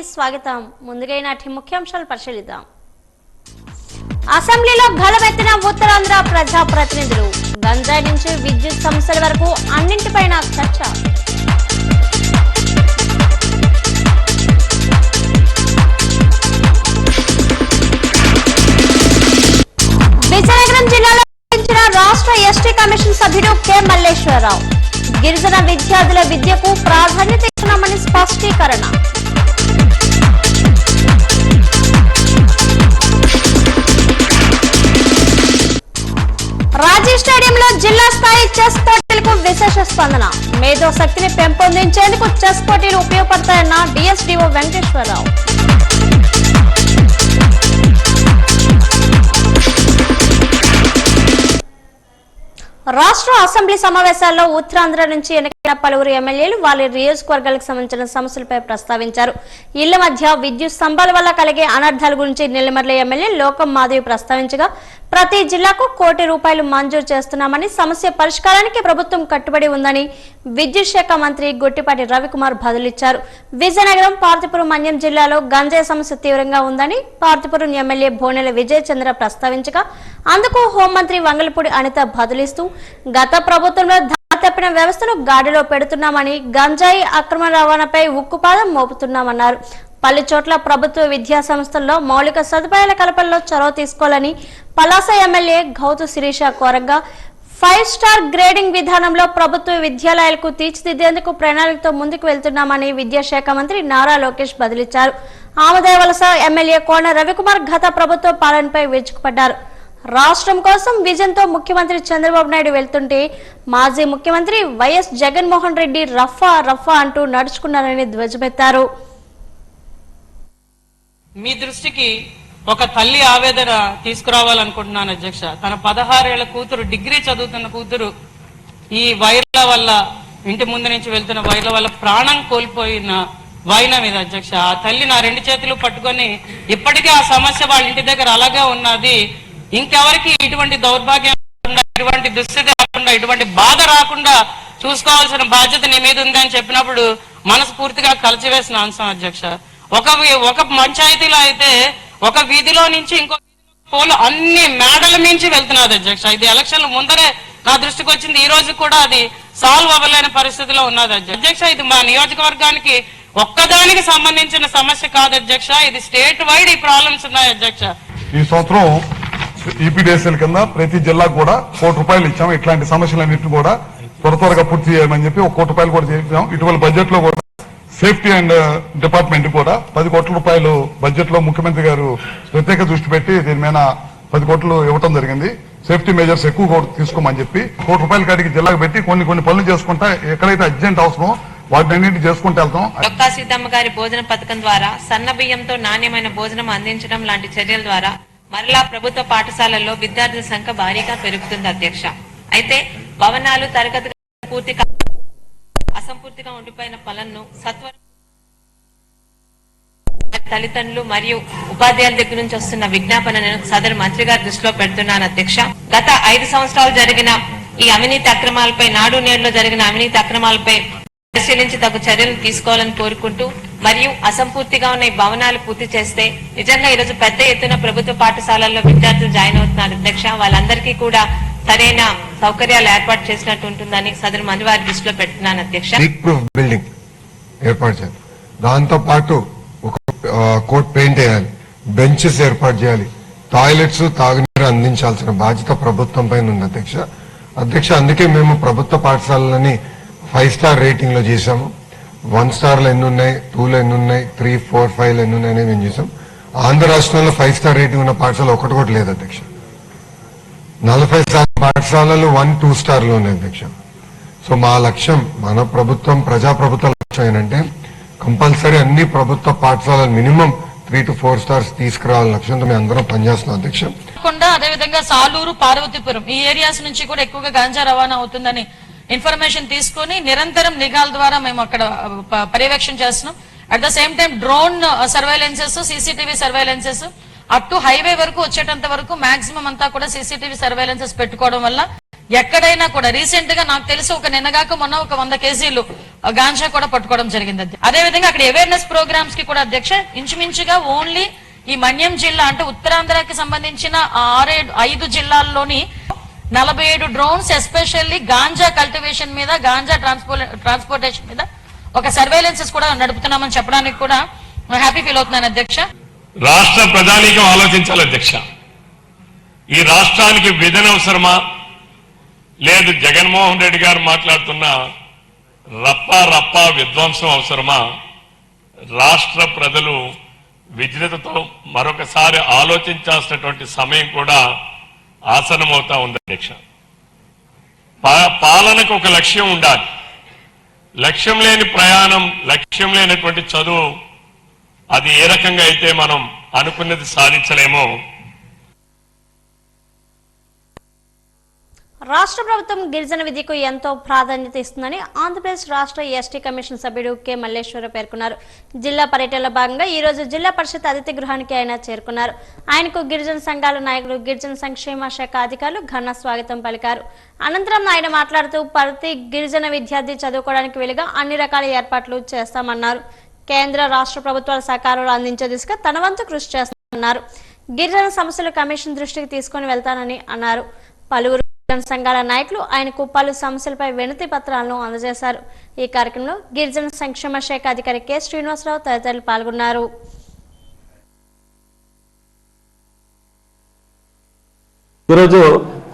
స్వాగతం. ముందుగా నాటి ముఖ్యాంశాలు పరిశీలిద్దాం. అసెంబ్లీలో గళమెత్తిన ఉత్తరాంధ్ర ప్రజా ప్రతినిధులు. గంజాయి నుంచి విద్యుత్ సమస్యల వరకు అన్నింటిపైన చర్చ. విజయనగరం జిల్లాలో రాష్ట్ర ఎస్టీ కమిషన్ సభ్యుడు కె మల్లేశ్వరరావు. గిరిజన విద్యార్థుల విద్యకు ప్రాధాన్యత ఇస్తున్నామని స్పష్టీకరణ. రాజీ స్టేడియంలో జిల్లా స్థాయి చెస్ పోటీలకు విశేష స్పందన. మేధో శక్తిని పెంపొందించేందుకు చెస్ పోటీలు ఉపయోగపడతాయన్న డిఎస్డిఓ వెంకటేశ్వరరావు. రాష్ట్ర అసెంబ్లీ సమావేశాల్లో ఉత్తరాంధ్ర నుంచి ఎన్నికైన పలువురు ఎమ్మెల్యేలు వాళ్ళ నియోజకవర్గాలకు సంబంధించిన సమస్యలపై ప్రస్తావించారు. ఇళ్ల మధ్య విద్యుత్ స్తంభాల వల్ల కలిగే అనర్థాల గురించి నెల్లిమర్ల ఎమ్మెల్యే లోకం మాధవి ప్రస్తావించగా ప్రతి జిల్లాకు ₹1 కోటి మంజూరు చేస్తున్నామని, సమస్య పరిష్కారానికి ప్రభుత్వం కట్టుబడి ఉందని విద్యుత్ శాఖ మంత్రి గొట్టిపాటి రవికుమార్ బదులిచ్చారు. విజయనగరం, పార్తీపురం, మన్యం జిల్లాలో గంజాయి సమస్య తీవ్రంగా ఉందని పార్తీపురం ఎమ్మెల్యే బోనెల విజయ్ చంద్ర ప్రస్తావించగా అందుకు హోంమంత్రి వంగలపూడి అనిత బదులిస్తూ గత ప్రభుత్వంలో తప్పిన వ్యవస్థను గాడిలో పెడుతున్నామని, గంజాయి అక్రమ రవాణాపై ఉక్కుపాదం మోపుతున్నామన్నారు. పలు చోట్ల ప్రభుత్వ విద్యా సంస్థల్లో మౌలిక సదుపాయాల కల్పనలో చొరవ తీసుకోవాలని పలాస ఎమ్మెల్యే గౌతు శిరీష కోరగా 5 స్టార్ గ్రేడింగ్ విధానంలో ప్రభుత్వ విద్యాలయాలకు తీర్చిదిద్దేందుకు ప్రణాళికతో ముందుకు వెళ్తున్నామని విద్యాశాఖ మంత్రి నారా లోకేష్ బదిలిచ్చారు. ఆమదాయవలస ఎమ్మెల్యే కోన రవికుమార్ గత ప్రభుత్వ పాలనపై విరుచుకుపడ్డారు. రాష్ట్రం కోసం విజన్తో ముఖ్యమంత్రి చంద్రబాబు నాయుడు వెళ్తుంటే మాజీ ముఖ్యమంత్రి వైఎస్ జగన్మోహన్ రెడ్డి రఫా రఫా అంటూ నడుచుకున్నారని ధ్వజమెత్తారు. మీ దృష్టికి ఒక తల్లి ఆవేదన తీసుకురావాలనుకుంటున్నాను అధ్యక్ష. తన 16 ఏళ్ల కూతురు, డిగ్రీ చదువుతున్న కూతురు ఈ వైర్ల వల్ల, ఇంటి ముందు నుంచి వెళ్తున్న వైర్ల వల్ల ప్రాణం కోల్పోయిన వైనం ఇది అధ్యక్ష. ఆ తల్లి నా 2 చేతులు పట్టుకొని ఇప్పటికీ ఆ సమస్య వాళ్ళ ఇంటి దగ్గర అలాగే ఉన్నది. ఇంకెవరికి ఇటువంటి దౌర్భాగ్యం రాకుండా, ఇటువంటి దుస్థితి రాకుండా, ఇటువంటి బాధ రాకుండా చూసుకోవాల్సిన బాధ్యత నీ మీద ఉంది అని చెప్పినప్పుడు మనస్ఫూర్తిగా కలిసివేసిన అంశం అధ్యక్ష. ఒక పంచాయతీలో అయితే ఒక వీధిలో నుంచి ఇంకో పోలు అన్ని మేడల మించి వెళ్తున్నది అధ్యక్ష. ఇది ఎలక్షన్ల ముందరే నా దృష్టికి వచ్చింది. ఈ రోజు కూడా అది సాల్వ్ అవ్వలేని పరిస్థితిలో ఉన్నది అధ్యక్ష. ఇది మా నియోజకవర్గానికి ఒక్కదానికి సంబంధించిన సమస్య కాదు అధ్యక్ష. ఇది స్టేట్ వైడ్ ఈ ప్రాబ్లమ్స్ ఉన్నాయి అధ్యక్ష. ఈ సంవత్సరం ఈపీడీఎస్ఎల్ కింద ప్రతి జిల్లాకు కూడా ₹1 ఇచ్చాము. ఇట్లాంటి సమస్యలన్నింటినీ కూడా త్వరగా పూర్తి చేయమని చెప్పి ₹1 కూడా చేసాం. ఇటీవల బడ్జెట్ లో కూడా సేఫ్టీ అండ్ డిపార్ట్మెంట్ కూడా ₹10 కోట్ల బడ్జెట్ లో ముఖ్యమంత్రి గారు ప్రత్యేక దృష్టి పెట్టి దీని మీద ₹10 కోట్లు ఇవ్వడం జరిగింది. సేఫ్టీ మెజర్స్ ఎక్కువ తీసుకోమని చెప్పి ₹1 కాడికి జిల్లాకు పెట్టి కొన్ని పనులు చేసుకుంటా ఎక్కడైతే అర్జెంట్ అవసరమో వాటిని చేసుకుంటూ వెళ్తాం. డొక్కా సీతమ్మ గారి భోజన పథకం ద్వారా సన్న బియ్యంతో నాణ్యమైన భోజనం అందించడం లాంటి చర్యల ద్వారా మరలా ప్రభుత్వ పాఠశాలల్లో విద్యార్థుల సంఖ్య భారీగా పెరుగుతుంది అధ్యక్ష. అయితే భవనాలు, తరగతి పూర్తిగా అసంపూర్తిగా ఉండిపోయిన పనులను సత్వరం తల్లిదండ్రులు మరియు ఉపాధ్యాయుల దగ్గర నుంచి వస్తున్న విజ్ఞాపనను సదరు మంత్రి గారి దృష్టిలో పెడుతున్నాను అధ్యక్ష. గత 5 సంవత్సరాలు జరిగిన ఈ అవినీతి అక్రమాలపై, నాడు నేడులో జరిగిన అవినీతి అక్రమాలపై పరిశీలించి తగు చర్యలు తీసుకోవాలని కోరుకుంటూ, మరియు అసంపూర్తిగా ఉన్న ఈ భవనాలు పూర్తి చేస్తే నిజంగా ఈరోజు పెద్ద ఎత్తున ప్రభుత్వ పాఠశాలల్లో విద్యార్థులు జాయిన్ అవుతున్నారు అధ్యక్ష. వాళ్ళందరికీ కూడా సరైన సౌకర్యాలు ఏర్పాటు చేసినట్టు ఉంటుందని సదరు మంత్రి వారి దృష్టిలో పెడుతున్నాను అధ్యక్ష. బిల్డింగ్ ఏర్పాటు చేయాలి. దాంతో పాటు ఒక కోట్ పెయింట్ వేయాలి, బెంచెస్ ఏర్పాటు చేయాలి, టాయిలెట్స్, తాగునీరు అందించాల్సిన బాధ్యత ప్రభుత్వం పైన ఉంది అధ్యక్ష. అందుకే మేము ప్రభుత్వ పాఠశాలలని 5 స్టార్ రేటింగ్ లో చేశాము. 1 స్టార్లు ఎన్ని ఉన్నాయి, 2లో ఎన్ని ఉన్నాయి, 3, 4, 5 ఎన్ని ఉన్నాయని మేము చేసాం. ఆంధ్ర రాష్ట్రంలో 5 స్టార్ రేటింగ్ ఉన్న పాఠశాల ఒకటి కూడా లేదు అధ్యక్ష. 40% పాఠశాలలు 1, 2 స్టార్లు ఉన్నాయి అధ్యక్ష. సో మా లక్ష్యం, మన ప్రభుత్వం, ప్రజాప్రభుత్వ లక్ష్యం ఏంటంటే కంపల్సరీ అన్ని ప్రభుత్వ పాఠశాలలు మినిమం 3 to 4 స్టార్స్ తీసుకురావాలని లక్ష్యంతో మేము అందరం పనిచేస్తున్నాం అధ్యక్ష. అదేవిధంగా సాలూరు, పార్వతీపురం ఈ ఏరియాస్ నుంచి కూడా ఎక్కువగా గాంజా రవాణా అవుతుందని ఇన్ఫర్మేషన్ తీసుకుని నిరంతరం నిఘాల ద్వారా మేము అక్కడ పర్యవేక్షణ చేస్తున్నాం. At the same time drone surveillances, CCTV surveillances up to highway వరకు వచ్చేటంత వరకు మాక్సిమం అంతా కూడా సీసీటీవీ సర్వైలెన్సెస్ పెట్టుకోవడం వల్ల ఎక్కడైనా కూడా రీసెంట్ గా నాకు తెలిసి ఒక నిన్నగాక మొన్న ఒక 100 కేజీలు గాంజా కూడా పట్టుకోవడం జరిగింది. అదే విధంగా అక్కడ అవేర్నెస్ ప్రోగ్రామ్స్ కి కూడా అధ్యక్ష ఇంచుమించుగా ఓన్లీ ఈ మన్యం జిల్లా అంటే ఉత్తరాంధ్రకి సంబంధించిన 5 జిల్లాల్లోని 47 డ్రోన్స్ ఎస్పెషల్లీ గాంజా కల్టివేషన్ మీద, గాంజా ట్రాన్స్పోర్టేషన్ మీద ఒక సర్వేలెన్సెస్ కూడా నడుపుతున్నామని చెప్పడానికి కూడా హ్యాపీ ఫీల్ అవుతున్నాను అధ్యక్ష. రాష్ట్ర ప్రజానీకం ఆలోచించాలి అధ్యక్ష. ఈ రాష్ట్రానికి విధన అవసరమా, లేదు జగన్మోహన్ రెడ్డి గారు మాట్లాడుతున్న రప్పా విధ్వంసం అవసరమా? రాష్ట్ర ప్రజలు విజ్ఞతతో మరొకసారి ఆలోచించాల్సినటువంటి సమయం కూడా ఆసనమవుతా ఉంది అధ్యక్ష. పాలనకు ఒక లక్ష్యం ఉండాలి. లక్ష్యం లేని ప్రయాణం, లక్ష్యం లేనటువంటి చదువు, అది ఏ రకంగా అయితే మనం అనుకున్నది సాధించలేమో. రాష్ట్ర ప్రభుత్వం గిరిజన విద్యకు ఎంతో ప్రాధాన్యత ఇస్తుందని ఆంధ్రప్రదేశ్ రాష్ట్ర ఎస్టీ కమిషన్ సభ్యుడు కె మల్లేశ్వర పేర్కొన్నారు. జిల్లా పర్యటనలో భాగంగా ఈ రోజు జిల్లా పరిషత్ అతిథి గృహానికి ఆయన చేరుకున్నారు. ఆయనకు గిరిజన సంఘాల నాయకులు, గిరిజన సంక్షేమ శాఖ అధికారులు ఘన స్వాగతం పలికారు. అనంతరం ఆయన మాట్లాడుతూ ప్రతి గిరిజన విద్యార్థి చదువుకోవడానికి వీలుగా అన్ని రకాల ఏర్పాట్లు చేస్తామన్నారు. కేంద్ర రాష్ట్ర ప్రభుత్వాల సహకారాలు అందించే దిశగా తన వంతు కృషి చేస్తామన్నారు. గిరిజన సమస్యలు కమిషన్ దృష్టికి తీసుకుని వెళ్తానని అన్నారు. పలువురు సంఘాల నాయకులు ఆయనకు పలు సమస్యలపై వినతి పత్రాలను అందజేశారు. ఈ కార్యక్రమంలో గిరిజన సంక్షేమ శాఖ అధికారి కె శ్రీనివాసరావు తదితరులు పాల్గొన్నారు. ఈరోజు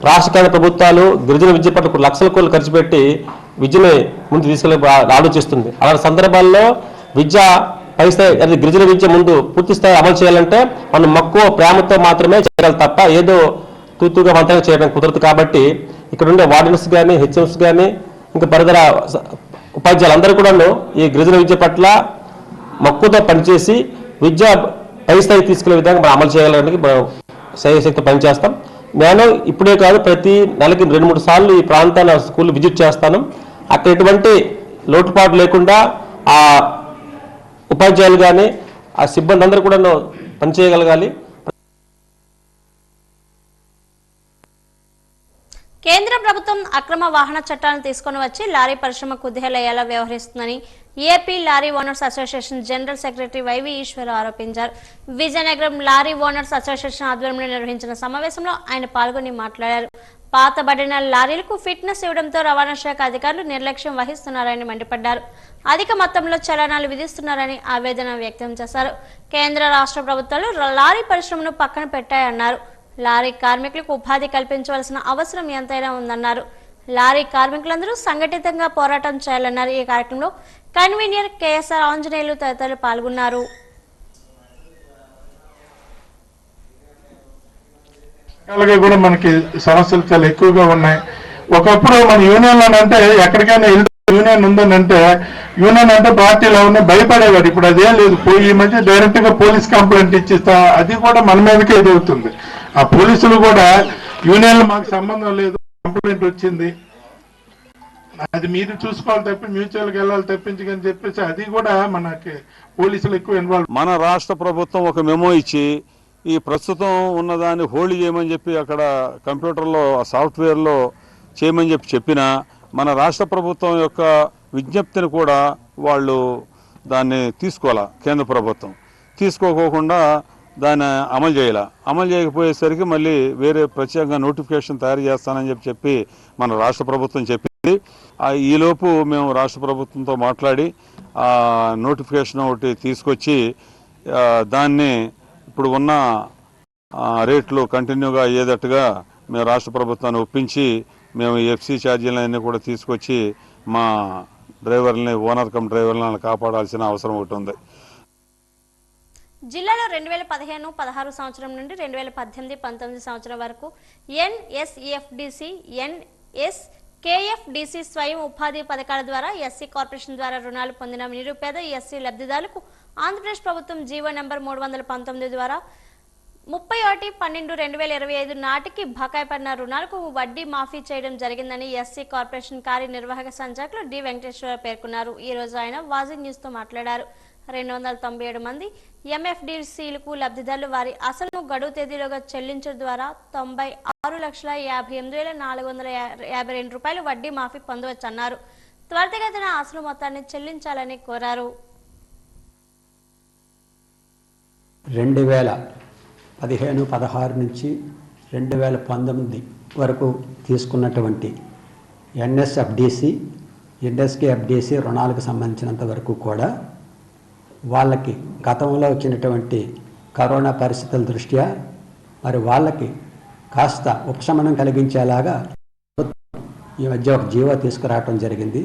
రాష్ట్ర కేంద్ర ప్రభుత్వాలు గిరిజన విద్య పట్ల లక్షల కోట్లు ఖర్చు పెట్టి విద్యని ముందు తీసుకెళ్లి ఆలోచిస్తుంది. అలాంటి సందర్భాల్లో విద్య పైస్థాయి గిరిజన విద్య ముందు పూర్తి స్థాయి అమలు చేయాలంటే మనం మక్కువ ప్రేమతో మాత్రమే చేయగలం తప్ప ఏదో తూతుగా మంత్రంగా చేయడం కుదరదు. కాబట్టి ఇక్కడ ఉండే వార్డెన్స్ కానీ, హెచ్ఎంస్ కానీ, ఇంకా పరిధర ఉపాధ్యాయులందరూ కూడాను ఈ గిరిజన విద్య పట్ల మక్కువతో పనిచేసి విద్య పై స్థాయికి తీసుకెళ్లే విధంగా మనం అమలు చేయాలని శక్తి పనిచేస్తాం. నేను ఇప్పుడే కాదు, ప్రతి నెలకి 2-3 సార్లు ఈ ప్రాంతాల స్కూల్ విజిట్ చేస్తాను. అక్కడ ఎటువంటి లోటుపాటు లేకుండా ఆ ఉపాధ్యాయులు కానీ, ఆ సిబ్బంది అందరూ కూడా పనిచేయగలగాలి. కేంద్ర ప్రభుత్వం అక్రమ వాహన చట్టాలను తీసుకుని వచ్చి లారీ పరిశ్రమ కుదేలయ్యేలా వ్యవహరిస్తుందని AP lorry owners association general secretary YV Eshwar ఆరోపించారు. విజయనగరం లారీ ఓనర్స్ అసోసియేషన్ ఆధ్వర్యంలో నిర్వహించిన సమావేశంలో ఆయన పాల్గొని మాట్లాడారు. పాతబడిన లారీలకు ఫిట్నెస్ ఇవ్వడంతో రవాణా శాఖ అధికారులు నిర్లక్ష్యం వహిస్తున్నారని మండిపడ్డారు. అధిక మొత్తంలో చలానాలు విధిస్తున్నారని ఆవేదన వ్యక్తం చేశారు. కేంద్ర రాష్ట్ర ప్రభుత్వాలు లారీ పరిశ్రమను పక్కన పెట్టాయన్నారు. లారీ కార్మికులకు ఉపాధి కల్పించవలసిన అవసరం ఎంతైనా ఉందన్నారు. లారీ కార్మికులందరూ సంఘటితంగా పోరాటం చేయాలన్నారు. ఈ కార్యక్రమంలో కన్వీనర్ కేఎస్ఆర్ ఆంజనేయులు తదితరులు పాల్గొన్నారు. అలాగే కూడా మనకి సమస్యలు చాలా ఎక్కువగా ఉన్నాయి. ఒకప్పుడు మన యూనియన్ అంటే ఎక్కడికైనా యూనియన్ ఉందనంటే యూనియన్ అంటే పార్టీలు అవన్నీ భయపడేవాడు. ఇప్పుడు అదేం లేదు. ఈ మధ్య డైరెక్ట్ గా పోలీస్ కంప్లైంట్ ఇచ్చిస్తా, అది కూడా మన మీదకే ఎదుగుతుంది. ఆ పోలీసులు కూడా యూనియన్లు మాకు సంబంధం లేదు, కంప్లైంట్ వచ్చింది, అది మీరు చూసుకోవాలి తప్పి మ్యూచువల్కి వెళ్ళాలి తప్పించని చెప్పేసి అది కూడా మనకి పోలీసులు ఎక్కువ ఇన్వాల్వ్. మన రాష్ట్ర ప్రభుత్వం ఒక మెమో ఇచ్చి ఈ ప్రస్తుతం ఉన్నదాన్ని హోల్డ్ చేయమని చెప్పి అక్కడ కంప్యూటర్లో సాఫ్ట్వేర్లో చేయమని చెప్పినా మన రాష్ట్ర ప్రభుత్వం యొక్క విజ్ఞప్తిని కూడా వాళ్ళు దాన్ని తీసుకోవాలా. కేంద్ర ప్రభుత్వం తీసుకోకుండా దాన్ని అమలు చేయకపోయేసరికి మళ్ళీ వేరే ప్రత్యేకంగా నోటిఫికేషన్ తయారు చేస్తానని చెప్పి మన రాష్ట్ర ప్రభుత్వం చెప్పింది. ఈలోపు మేము రాష్ట్ర ప్రభుత్వంతో మాట్లాడి నోటిఫికేషన్ ఒకటి తీసుకొచ్చి దాన్ని ఇప్పుడు ఉన్న రేట్లు కంటిన్యూగా అయ్యేటట్టుగా మేము రాష్ట్ర ప్రభుత్వాన్ని ఒప్పించి మేము ఎఫ్సీ ఛార్జీలన్నీ కూడా తీసుకొచ్చి మా డ్రైవర్లని, ఓనర్ కమ్ డ్రైవర్లను కాపాడాల్సిన అవసరం ఒకటి ఉంది. జిల్లాలో 2015-16 సంవత్సరం నుండి 2018-19 సంవత్సరం వరకు ఎన్ఎస్ఈఎఫ్డిసి, ఎన్ఎస్కేఎఫ్డిసి స్వయం ఉపాధి పథకాల ద్వారా ఎస్సీ కార్పొరేషన్ ద్వారా రుణాలు పొందిన నిరుపేద ఎస్సీ లబ్ధిదారులకు ఆంధ్రప్రదేశ్ ప్రభుత్వం జీవో నెంబర్ 319 ద్వారా 31/12/2025 నాటికి బకాయి పడిన రుణాలకు వడ్డీ మాఫీ చేయడం జరిగిందని ఎస్సీ కార్పొరేషన్ కార్యనిర్వాహక సంచాలకులు డి వెంకటేశ్వర పేర్కొన్నారు. ఈ రోజు ఆయన వాజీ న్యూస్ తో మాట్లాడారు. 297 మంది ఎంఎఫ్డిసిలకు లబ్ధిదారులు వారి అసలు గడువు తేదీలోగా చెల్లించడం ద్వారా 96,58,452 రూపాయలు వడ్డీ మాఫీ పొందవచ్చన్నారు. త్వరితగతిన అసలు మొత్తాన్ని చెల్లించాలని కోరారు. 2015-16 నుంచి 2019 వరకు తీసుకున్నటువంటి ఎన్ఎస్ఎఫ్డిసి, ఎన్ఎస్కేఎఫ్డిసి రుణాలకు సంబంధించినంత వరకు కూడా వాళ్ళకి గతంలో వచ్చినటువంటి కరోనా పరిస్థితుల దృష్ట్యా మరి వాళ్ళకి కాస్త ఉపశమనం కలిగించేలాగా ఈ మధ్య ఒక జీవో తీసుకురావటం జరిగింది.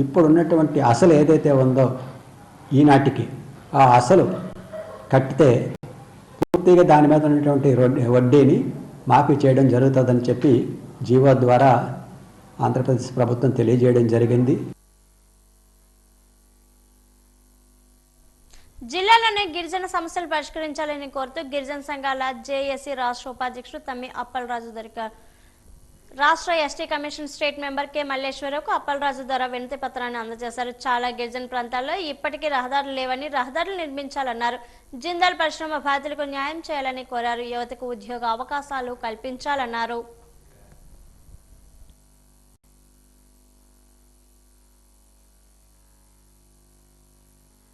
ఇప్పుడు ఉన్నటువంటి అసలు ఏదైతే ఉందో ఈనాటికి ఆ అసలు కట్టితే పూర్తిగా దాని మీద ఉన్నటువంటి వడ్డీని మాఫీ చేయడం జరుగుతుందని చెప్పి జీవో ద్వారా ఆంధ్రప్రదేశ్ ప్రభుత్వం తెలియజేయడం జరిగింది. జిల్లాలోని గిరిజన సమస్యలు పరిష్కరించాలని కోరుతూ గిరిజన సంఘాల జేఏసీ రాష్ట్ర ఉపాధ్యక్షుడు తమ్మి అప్పలరాజు రాష్ట్ర ST commission state member K మల్లేశ్వరరావుకు అప్పలరాజు ద్వారా వినతి పత్రాన్ని అందజేశారు. చాలా గిరిజన ప్రాంతాల్లో ఇప్పటికీ రహదారులు లేవని, రహదారులు నిర్మించాలన్నారు. జిందాల్ పరిశ్రమ బాధితులకు న్యాయం చేయాలని కోరారు. యువతకు ఉద్యోగ అవకాశాలు కల్పించాలన్నారు.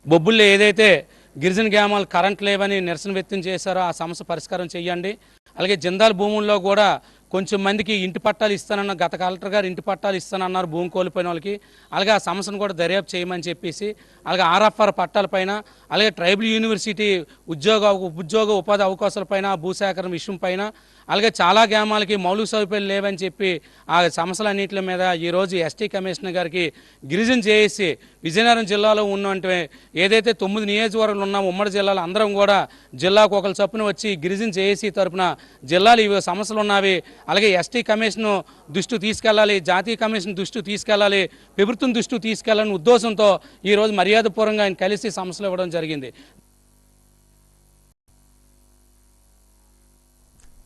బొబ్బుల్లో ఏదైతే గిరిజన గ్రామాలు కరెంట్ లేవని నిరసన వ్యక్తం చేశారో ఆ సమస్య పరిష్కారం చేయండి. అలాగే జిందాల్ భూముల్లో కూడా కొంచెం మందికి ఇంటి పట్టాలు ఇస్తానన్న గత కలెక్టర్ గారు ఇంటి పట్టాలు ఇస్తానన్నారు భూమి కోల్పోయిన వాళ్ళకి. అలాగే ఆ సమస్యను కూడా దర్యాప్తు చేయమని చెప్పేసి, అలాగే ఆర్ఎఫ్ఆర్ పట్టాలపైన, అలాగే ట్రైబల్ యూనివర్సిటీ ఉద్యోగ ఉపాధి అవకాశాలపైన, భూసేకరణ విషయం పైన, అలాగే చాలా గ్రామాలకి మౌలిక సదుపాయాలు లేవని చెప్పి ఆ సమస్యలన్నింటి మీద ఈరోజు ఎస్టీ కమిషనర్ గారికి గిరిజన చేసి విజయనగరం జిల్లాలో ఉన్నటువంటి ఏదైతే 9 నియోజకవర్గాలు ఉన్నామో ఉమ్మడి జిల్లాలో అందరం కూడా జిల్లాకు ఒకరు చొప్పున వచ్చి గిరిజన చేసి తరఫున జిల్లాలో ఇవి సమస్యలు ఉన్నవి, అలాగే ఎస్టీ కమిషన్ దృష్టి తీసుకెళ్లాలి, జాతీయ కమిషన్ దృష్టి తీసుకెళ్లాలి, ప్రభుత్వం దృష్టి తీసుకెళ్లాలని ఉద్దేశంతో ఈరోజు మర్యాదపూర్వకంగా ఆయన కలిసి సమస్యలు ఇవ్వడం జరిగింది.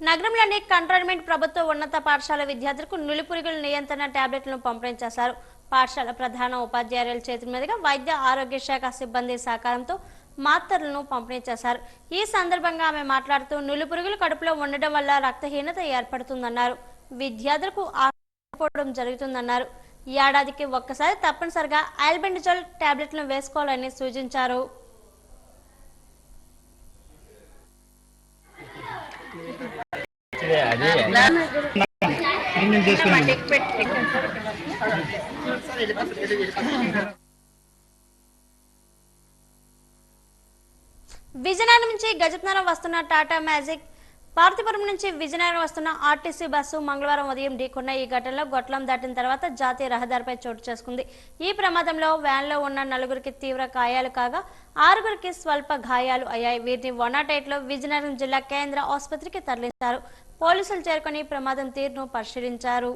నగరంలోని కంటోన్మెంట్ ప్రభుత్వ ఉన్నత పాఠశాల విద్యార్థులకు నులిపురుగుల నియంత్రణ టాబ్లెట్లను పంపిణీ చేశారు. పాఠశాల ప్రధాన ఉపాధ్యాయుల చేతుల మీదుగా వైద్య ఆరోగ్య శాఖ సిబ్బంది సహకారంతో మాత్రలను పంపిణీ చేశారు. ఈ సందర్భంగా ఆమె మాట్లాడుతూ నులిపురుగులు కడుపులో ఉండడం వల్ల రక్తహీనత ఏర్పడుతుందన్నారు. విద్యార్థులకు ఆపోవడం జరుగుతుందన్నారు. ఏడాదికి ఒక్కసారి తప్పనిసరిగా ఆల్బెండజోల్ టాబ్లెట్లను వేసుకోవాలని సూచించారు. విజయనగరం నుంచి గజపతినగరం వస్తున్న టాటా మ్యాజిక్, పార్తీపురం నుంచి విజయనగరం వస్తున్న ఆర్టీసీ బస్సు మంగళవారం ఉదయం ఢీకొన్న ఈ ఘటనలో గొట్లం దాటిన తర్వాత జాతీయ రహదారిపై చోటు చేసుకుంది. ఈ ప్రమాదంలో వ్యాన్లో ఉన్న 4గురికి తీవ్ర గాయాలు కాగా 6గురికి స్వల్ప గాయాలు అయ్యాయి. వీరిని 108లో విజయనగరం జిల్లా కేంద్ర ఆసుపత్రికి తరలించారు. పోలీసులు చేరుకుని ప్రమాదం తీరును పరిశీలించారు.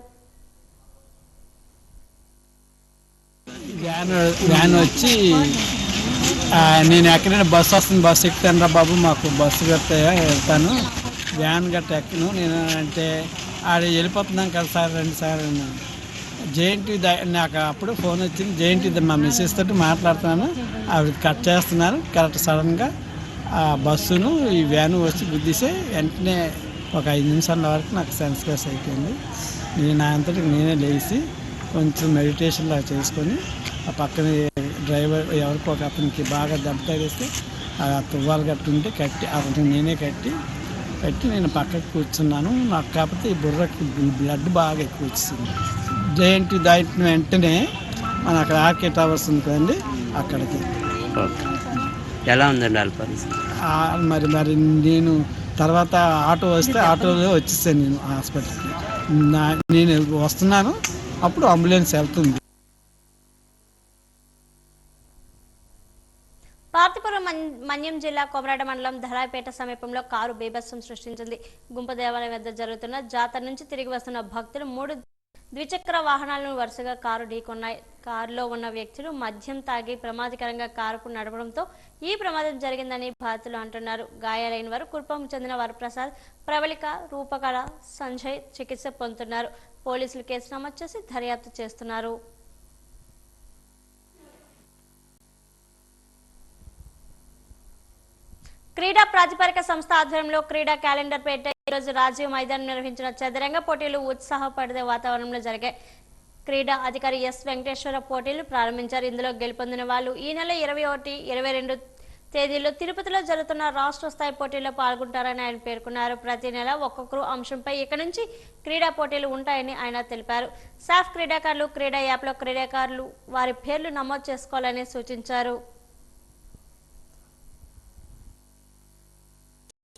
వ్యాన్ వచ్చి నేను ఎక్కడైనా బస్సు వస్తుంది, బస్సు ఎక్కుతాను రా బాబు, మాకు బస్సు వెళ్తాను, వ్యాన్ గట్ట ఎక్కను నేను అంటే ఆడ వెళ్ళిపోతున్నాం కదా సార్, రండి సార్ అన్నాను. జేఎన్టీ నాకు అప్పుడు ఫోన్ వచ్చింది, జేఎన్టీ మా మిస్సెస్ తోటి మాట్లాడుతున్నాను, ఆవిడ కట్ చేస్తున్నారు. కరెక్ట్ సడన్గా ఆ బస్సును ఈ వ్యాను వచ్చి గుద్దిసే వెంటనే ఒక 5 నిమిషాల వరకు నాకు సెన్స్లెస్ అయిపోయింది. నేను నా అంతటికి నేనే లేచి కొంచెం మెడిటేషన్లా చేసుకొని ఆ పక్కన డ్రైవర్ ఎవరికో ఒక అతనికి బాగా దెబ్బ తగిలిస్తే ఆ తువ్వాలు కట్టుంటే కట్టి అతనికి నేనే కట్టి నేను పక్కకు కూర్చున్నాను. నాకు కాకపోతే ఈ బుర్రకి బ్లడ్ బాగా ఎక్కువ వచ్చింది. జేఎన్టీ దాటిన వెంటనే మన అక్కడ ఆర్కే టవర్స్ ఉంది కదండి, అక్కడికి. ఎలా ఉందండి మరి నేను తర్వాత ఆటో వస్తే ఆటోలో వచ్చేసాను నేను హాస్పిటల్కి. నేను వస్తున్నాను, అప్పుడు అంబులెన్స్ వెళ్తుంది. పార్తీపురం మన్యం జిల్లా కొమరాడ మండలం ధరాయిపేట సమీపంలో కారు బీభత్సం సృష్టించింది. గుంపు దేవాలయం వద్ద జరుగుతున్న జాతర నుంచి తిరిగి వస్తున్న భక్తులు 3 ద్విచక్ర వాహనాలను వరుసగా కారు ఢీకొన్నాయి. కారులో ఉన్న వ్యక్తులు మద్యం తాగి ప్రమాదకరంగా కారుకు నడపడంతో ఈ ప్రమాదం జరిగిందని బాధితులు అంటున్నారు. గాయాలైన వారు కుర్పం చెందిన వరప్రసాద్, ప్రవళిక, రూపకళ, సంజయ్ చికిత్స పొందుతున్నారు. పోలీసులు కేసు నమోదు చేసి దర్యాప్తు చేస్తున్నారు. క్రీడా ప్రాతిపదిక సంస్థ ఆధ్వర్యంలో క్రీడా క్యాలెండర్ పేట ఈరోజు రాజీవ్ మైదానం నిర్వహించిన చదరంగ పోటీలు ఉత్సాహపడే వాతావరణంలో జరిగాయి. క్రీడా అధికారి ఎస్ వెంకటేశ్వర పోటీలు ప్రారంభించారు. ఇందులో గెలుపొందిన వాళ్ళు ఈ నెల 21, 22 తేదీల్లో తిరుపతిలో జరుగుతున్న రాష్ట్ర స్థాయి పోటీల్లో పాల్గొంటారని ఆయన పేర్కొన్నారు. ప్రతి నెల ఒక్కొక్కరు అంశంపై ఇక నుంచి క్రీడా పోటీలు ఉంటాయని ఆయన తెలిపారు. సాఫ్ క్రీడాకారులు క్రీడా యాప్లో క్రీడాకారులు వారి పేర్లు నమోదు చేసుకోవాలని సూచించారు.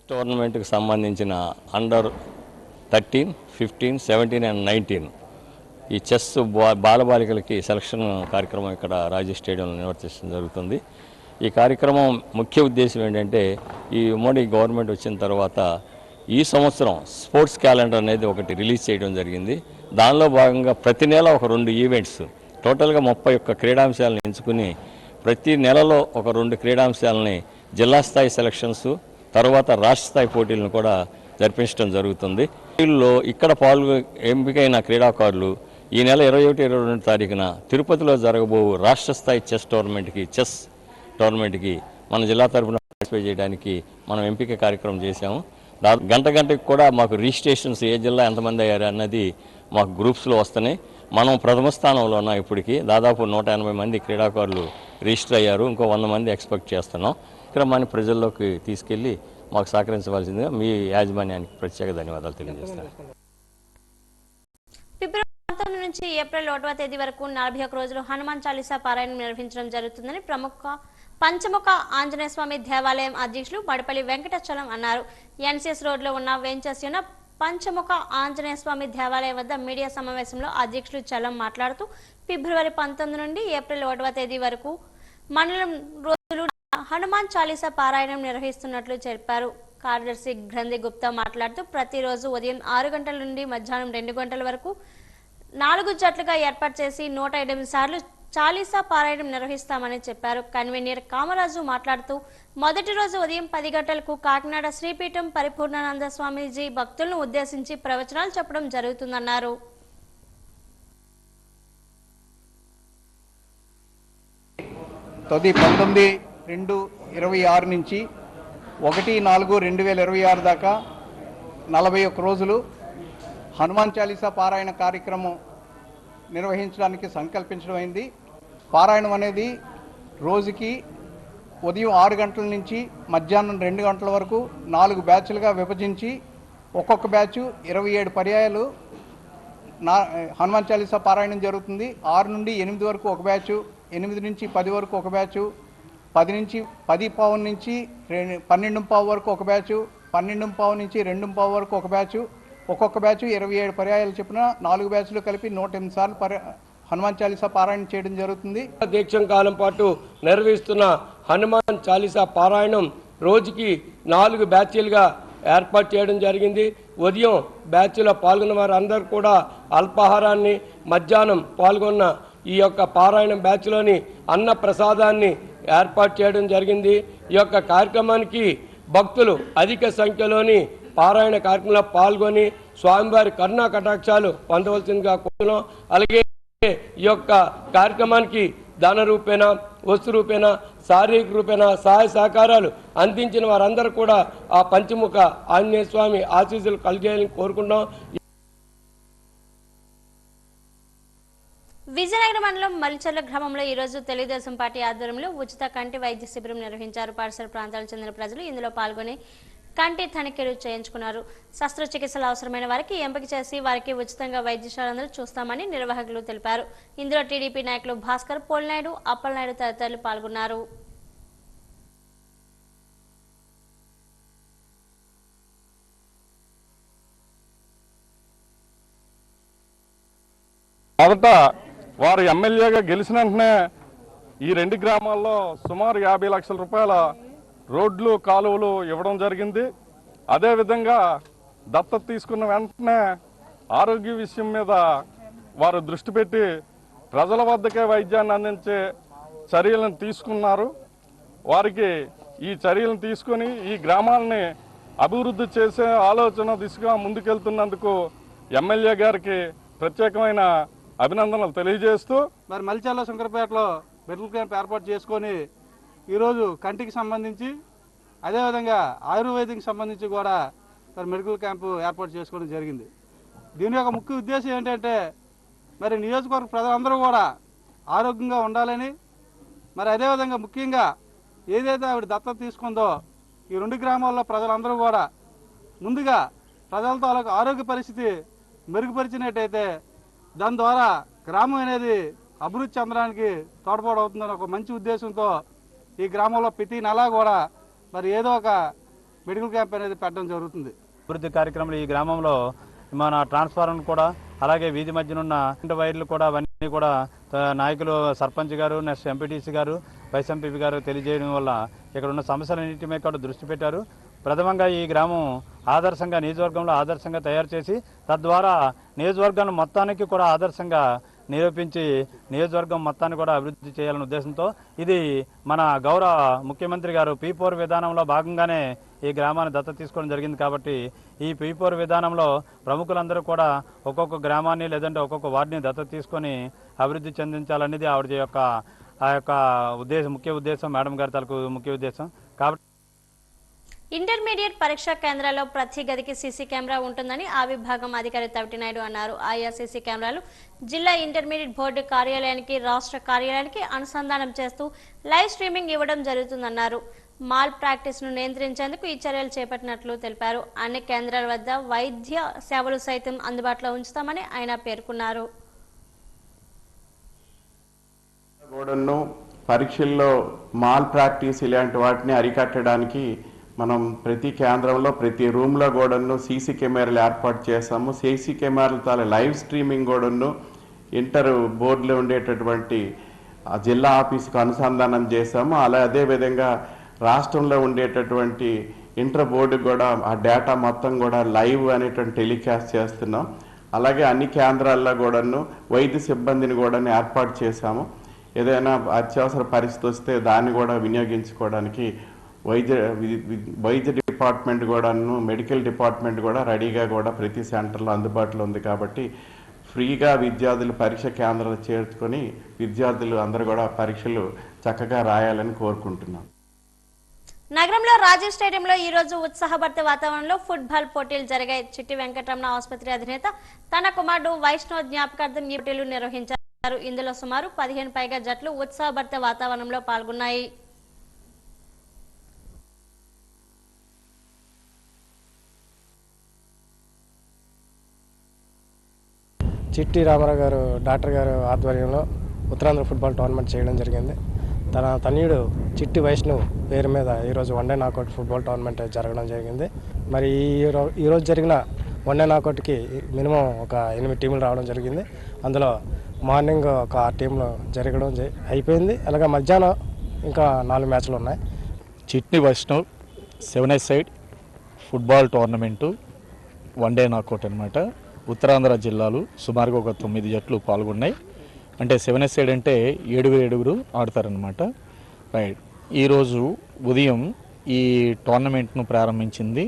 టోర్నమెంట్కి సంబంధించిన అండర్ 13, 15, 17 అండ్ 19 ఈ చెస్ బాలబాలికలకి సెలక్షన్ కార్యక్రమం ఇక్కడ రాజీ స్టేడియంలో నిర్వర్తించడం జరుగుతుంది. ఈ కార్యక్రమం ముఖ్య ఉద్దేశం ఏంటంటే ఈ ఉమ్మడి గవర్నమెంట్ వచ్చిన తర్వాత ఈ సంవత్సరం స్పోర్ట్స్ క్యాలెండర్ అనేది ఒకటి రిలీజ్ చేయడం జరిగింది. దానిలో భాగంగా ప్రతి నెల ఒక 2 ఈవెంట్స్ టోటల్గా 31 క్రీడాంశాలను ఎంచుకుని ప్రతి నెలలో ఒక 2 క్రీడాంశాలని జిల్లా స్థాయి సెలక్షన్స్ తర్వాత రాష్ట్ర స్థాయి పోటీలను కూడా జరిపించడం జరుగుతుంది. వీళ్ళలో ఇక్కడ ఎంపికైన క్రీడాకారులు ఈ నెల 21, 22 తారీఖున తిరుపతిలో జరగబో రాష్ట్ర స్థాయి చెస్ టోర్నమెంట్కి మన జిల్లా తరఫున పార్టిసిపేట్ చేయడానికి మనం ఎంపిక కార్యక్రమం చేశాము. గంటకి కూడా మాకు రిజిస్ట్రేషన్స్ ఏ జిల్లా ఎంతమంది అయ్యారు అన్నది మాకు గ్రూప్స్లో వస్తున్నాయి. మనం ప్రథమ స్థానంలో ఉన్నాం. ఇప్పటికీ దాదాపు 180 మంది క్రీడాకారులు రిజిస్టర్ అయ్యారు. ఇంకో 100 మంది ఎక్స్పెక్ట్ చేస్తున్నాం. క్రమాన్ని ప్రజల్లోకి తీసుకెళ్లి మాకు సహకరించవలసిందిగా మీ యాజమాన్యానికి ప్రత్యేక ధన్యవాదాలు తెలియజేస్తాను. ఫిబ్రవరి 19 నుంచి ఏప్రిల్ 1వ తేదీ వరకు 41 రోజులు హనుమాన్ చాలీసా పారాయణం నిర్వహించడం జరుగుతుందని ప్రముఖ పంచముఖ ఆంజనేయ స్వామి దేవాలయం అధ్యక్షులు బడపల్లి వెంకటాచలం అన్నారు. ఎన్సీఎస్ రోడ్లో ఉన్న వెంచేసి ఉన్న పంచముఖ ఆంజనేయ స్వామి దేవాలయం వద్ద మీడియా సమావేశంలో అధ్యక్షులు చలం మాట్లాడుతూ ఫిబ్రవరి 19 నుండి ఏప్రిల్ 1వ తేదీ వరకు మండలం రోజులు హనుమాన్ చాలీసా పారాయణం నిర్వహిస్తున్నట్లు చెప్పారు. కార్యదర్శి గ్రంథి గుప్తా మాట్లాడుతూ ప్రతిరోజు ఉదయం 6 గంటల నుండి మధ్యాహ్నం 2 గంటల వరకు 4 జట్లుగా ఏర్పాటు చేసి 108 సార్లు చాలీసా పారాయణం నిర్వహిస్తామని చెప్పారు. కన్వీనర్ కామరాజు మాట్లాడుతూ మొదటి రోజు ఉదయం 10 గంటలకు కాకినాడ శ్రీపీఠం పరిపూర్ణానంద స్వామీజీ భక్తులను ఉద్దేశించి ప్రవచనాలు చెప్పడం జరుగుతుందన్నారు. తొలి 19/2/26 నుంచి 1/4/2026 దాకా 41 రోజులు హనుమాన్ చాలీసా పారాయణ కార్యక్రమం నిర్వహించడానికి సంకల్పించడం అయింది. పారాయణం అనేది రోజుకి ఉదయం 6 గంటల నుంచి మధ్యాహ్నం 2 గంటల వరకు 4 బ్యాచ్లుగా విభజించి ఒక్కొక్క బ్యాచ్ 27 పర్యాయాలు హనుమాన్ చాలీసా పారాయణం జరుగుతుంది. 6 నుండి 8 వరకు ఒక బ్యాచ్, 8 నుంచి 10 వరకు ఒక బ్యాచ్, 10 నుంచి 10:15 నుంచి 12:15 వరకు ఒక బ్యాచ్, 12:15 నుంచి 2:15 వరకు ఒక బ్యాచ్, ఒక్కొక్క బ్యాచ్ 27 పర్యాయాలు చెప్పిన 4 బ్యాచ్లు కలిపి 108 సార్లు హనుమాన్ చాలీసా పారాయణం చేయడం జరుగుతుంది. దీక్షం కాలం పాటు నిర్వహిస్తున్న హనుమాన్ చాలీసా పారాయణం రోజుకి 4 బ్యాచ్లుగా ఏర్పాటు చేయడం జరిగింది. ఉదయం బ్యాచ్లో పాల్గొన్న వారు అందరూ కూడా అల్పాహారాన్ని, మధ్యాహ్నం పాల్గొన్న ఈ యొక్క పారాయణం బ్యాచ్లోని అన్న ప్రసాదాన్ని ఏర్పాటు చేయడం జరిగింది. ఈ యొక్క కార్యక్రమానికి భక్తులు అధిక సంఖ్యలోని పారాయణ కార్యక్రమంలో పాల్గొని స్వామివారి కరుణా కటాక్షాలు పొందవలసిందిగా కోరుతున్నాం. అలాగే ఈ యొక్క కార్యక్రమానికి ధన రూపేణ, వస్తు రూపేణ, శారీరక రూపేణ సహాయ సహకారాలు అందించిన వారందరూ కూడా ఆ పంచముఖ ఆంజనేయ స్వామి ఆశీస్సులు కలిగేయాలని కోరుకుంటాం. విజయనగరం మండలం మలిచర్ల గ్రామంలో ఈ రోజు తెలుగుదేశం పార్టీ ఆధ్వర్యంలో ఉచిత కంటి వైద్య శిబిరం నిర్వహించారు. పరిసర ప్రాంతాలకు చెందిన ప్రజలు ఇందులో పాల్గొని కంటి తనిఖీలు చేయించుకున్నారు. శస్త్రచికిత్సలు అవసరమైన వారికి ఎంపిక చేసి వారికి ఉచితంగా వైద్యశాలను చూస్తామని నిర్వాహకులు తెలిపారు. ఇందులో టీడీపీ నాయకులు భాస్కర్, పోల్నాయుడు, అప్పలనాయుడు తదితరులు పాల్గొన్నారు. మొదట వారు ఎమ్మెల్యేగా గెలిచిన వెంటనే ఈ 2 గ్రామాల్లో సుమారు 50 లక్షల రూపాయల రోడ్లు, కాలువలు ఇవ్వడం జరిగింది. అదేవిధంగా దత్తత తీసుకున్న వెంటనే ఆరోగ్య విషయం మీద వారు దృష్టి పెట్టి ప్రజల వద్దకే వైద్యాన్ని అందించే చర్యలను తీసుకున్నారు. వారికి ఈ చర్యలను తీసుకొని ఈ గ్రామాలని అభివృద్ధి చేసే ఆలోచన దిశగా ముందుకెళ్తున్నందుకు ఎమ్మెల్యే గారికి ప్రత్యేకమైన అభినందనలు తెలియజేస్తూ మరి మలిచర్ల శంకరపేటలో మెడికల్ క్యాంప్ ఏర్పాటు చేసుకొని ఈరోజు కంటికి సంబంధించి అదేవిధంగా ఆయుర్వేదిక్ సంబంధించి కూడా మరి మెడికల్ క్యాంపు ఏర్పాటు చేసుకోవడం జరిగింది. దీని యొక్క ముఖ్య ఉద్దేశం ఏంటంటే మరి నియోజకవర్గ ప్రజలందరూ కూడా ఆరోగ్యంగా ఉండాలని, మరి అదేవిధంగా ముఖ్యంగా ఏదైతే ఆవిడ దత్తత తీసుకుందో ఈ 2 గ్రామాల్లో ప్రజలందరూ కూడా ముందుగా ప్రజల తాలూకు ఆరోగ్య పరిస్థితి మెరుగుపరిచినట్టయితే దాని ద్వారా గ్రామం అనేది అభివృద్ధి చెందడానికి తోడ్పాటవుతుందని ఒక మంచి ఉద్దేశంతో ఈ గ్రామంలో ప్రతి నెల కూడా మరి ఏదో ఒక మెడికల్ క్యాంప్ అనేది పెట్టడం జరుగుతుంది. అభివృద్ధి కార్యక్రమాలు ఈ గ్రామంలో మన ట్రాన్స్ఫార్మర్ కూడా, అలాగే వీధి మధ్యనున్న వైర్లు కూడా, అవన్నీ కూడా నాయకులు సర్పంచ్ గారు, నెక్స్ట్ ఎంపీటీసీ గారు, వైస్ ఎంపీపీ గారు తెలియజేయడం వల్ల ఇక్కడ ఉన్న సమస్యలన్నింటి మీద కూడా దృష్టి పెట్టారు. ప్రథమంగా ఈ గ్రామం ఆదర్శంగా నియోజకవర్గంలో ఆదర్శంగా తయారు చేసి తద్వారా నియోజకవర్గం మొత్తానికి కూడా ఆదర్శంగా నిరూపించి నియోజకవర్గం మొత్తాన్ని కూడా అభివృద్ధి చేయాలనే ఉద్దేశంతో ఇది మన గౌరవ ముఖ్యమంత్రి గారు P4 విధానంలో భాగంగానే ఈ గ్రామాన్ని దత్తత తీసుకోవడం జరిగింది. కాబట్టి ఈ P4 విధానంలో ప్రముఖులందరూ కూడా ఒక్కొక్క గ్రామాన్ని లేదంటే ఒక్కొక్క వార్డుని దత్తత తీసుకొని అభివృద్ధి చెందించాలనేది ఆవిడ యొక్క ముఖ్య ఉద్దేశం, మేడం గారి తాలూకు ముఖ్య ఉద్దేశం. కాబట్టి ఇంటర్మీడియట్ పరీక్షా కేంద్రాల్లో ప్రతి గదికి సీసీ కెమెరా ఉంటుందని ఆ విభాగం అధికారి తవిటినాయుడు అన్నారు. ఆయా సీసీ కెమెరాలు జిల్లా ఇంటర్మీడియట్ బోర్డు కార్యాలయానికి, రాష్ట్ర కార్యాలయానికి అనుసంధానం చేస్తూ లైవ్ స్ట్రీమింగ్ ఇవ్వడం జరుగుతుందన్నారు. మాల్ ప్రాక్టీస్ ను నియంత్రించేందుకు ఈ చర్యలు చేపట్టినట్లు తెలిపారు. అన్ని కేంద్రాల వద్ద వైద్య సేవలు సైతం అందుబాటులో ఉంచుతామని ఆయన పేర్కొన్నారు. పరీక్షల్లో మాల్ ప్రాక్టీస్ ఇలాంటి వాటిని అరికట్టడానికి మనం ప్రతి కేంద్రంలో ప్రతి రూమ్లో కూడాను సీసీ కెమెరాలు ఏర్పాటు చేస్తాము. సీసీ కెమెరాలతో లైవ్ స్ట్రీమింగ్ కూడాను ఇంటర్ బోర్డులో ఉండేటటువంటి జిల్లా ఆఫీసుకు అనుసంధానం చేశాము. అదేవిధంగా రాష్ట్రంలో ఉండేటటువంటి ఇంటర్ బోర్డుకు కూడా ఆ డేటా మొత్తం కూడా లైవ్ అనేటువంటి టెలికాస్ట్ చేస్తున్నాం. అలాగే అన్ని కేంద్రాల్లో కూడాను వైద్య సిబ్బందిని కూడా ఏర్పాటు చేశాము. ఏదైనా అత్యవసర పరిస్థితి వస్తే దాన్ని కూడా వినియోగించుకోవడానికి వైద్య డిపార్ట్మెంట్ కూడాను, మెడికల్ డిపార్ట్మెంట్ కూడా రెడీగా కూడా ప్రతి సెంటర్లో అందుబాటులో ఉంది. కాబట్టి ఫ్రీగా విద్యార్థులు పరీక్ష కేంద్రాలు చేర్చుకొని విద్యార్థులు అందరూ కూడా పరీక్షలు చక్కగా రాయాలని కోరుకుంటున్నాం. నగరంలో రాజీవ్ స్టేడియంలో ఈ రోజు ఉత్సాహభరిత వాతావరణంలో ఫుట్బాల్ పోటీలు జరిగాయి. చిట్టి వెంకటరమణ ఆసుపత్రి అధినేత తన కుమారుడు వైష్ణవ్ జ్ఞాపకార్థం ఈ పోటీలు నిర్వహించారు. ఇందులో సుమారు 15 పైగా జట్లు ఉత్సాహభరిత వాతావరణంలో పాల్గొన్నాయి. చిట్టి రామారావు గారు డాక్టర్ గారు ఆధ్వర్యంలో ఉత్తరాంధ్ర ఫుట్బాల్ టోర్నమెంట్ చేయడం జరిగింది. తన తనయుడు చిట్టి వైష్ణవ్ పేరు మీద ఈరోజు వన్డే నాకౌట్ ఫుట్బాల్ టోర్నమెంట్ జరగడం జరిగింది. మరి ఈరోజు జరిగిన వన్డే నాకౌట్కి మినిమం ఒక 8 టీములు రావడం జరిగింది. అందులో మార్నింగ్ ఒక 6 టీంలు జరగడం అయిపోయింది. అలాగే మధ్యాహ్నం ఇంకా 4 మ్యాచ్లు ఉన్నాయి. Chitti Vaishnav 7 side football tournament one day knockout అనమాట. ఉత్తరాంధ్ర జిల్లాలు సుమారుగా ఒక 9 జట్లు పాల్గొన్నాయి. అంటే 7 సైడ్ అంటే 7 ఆడతారనమాట. రైట్. ఈరోజు ఉదయం ఈ టోర్నమెంట్ను ప్రారంభించింది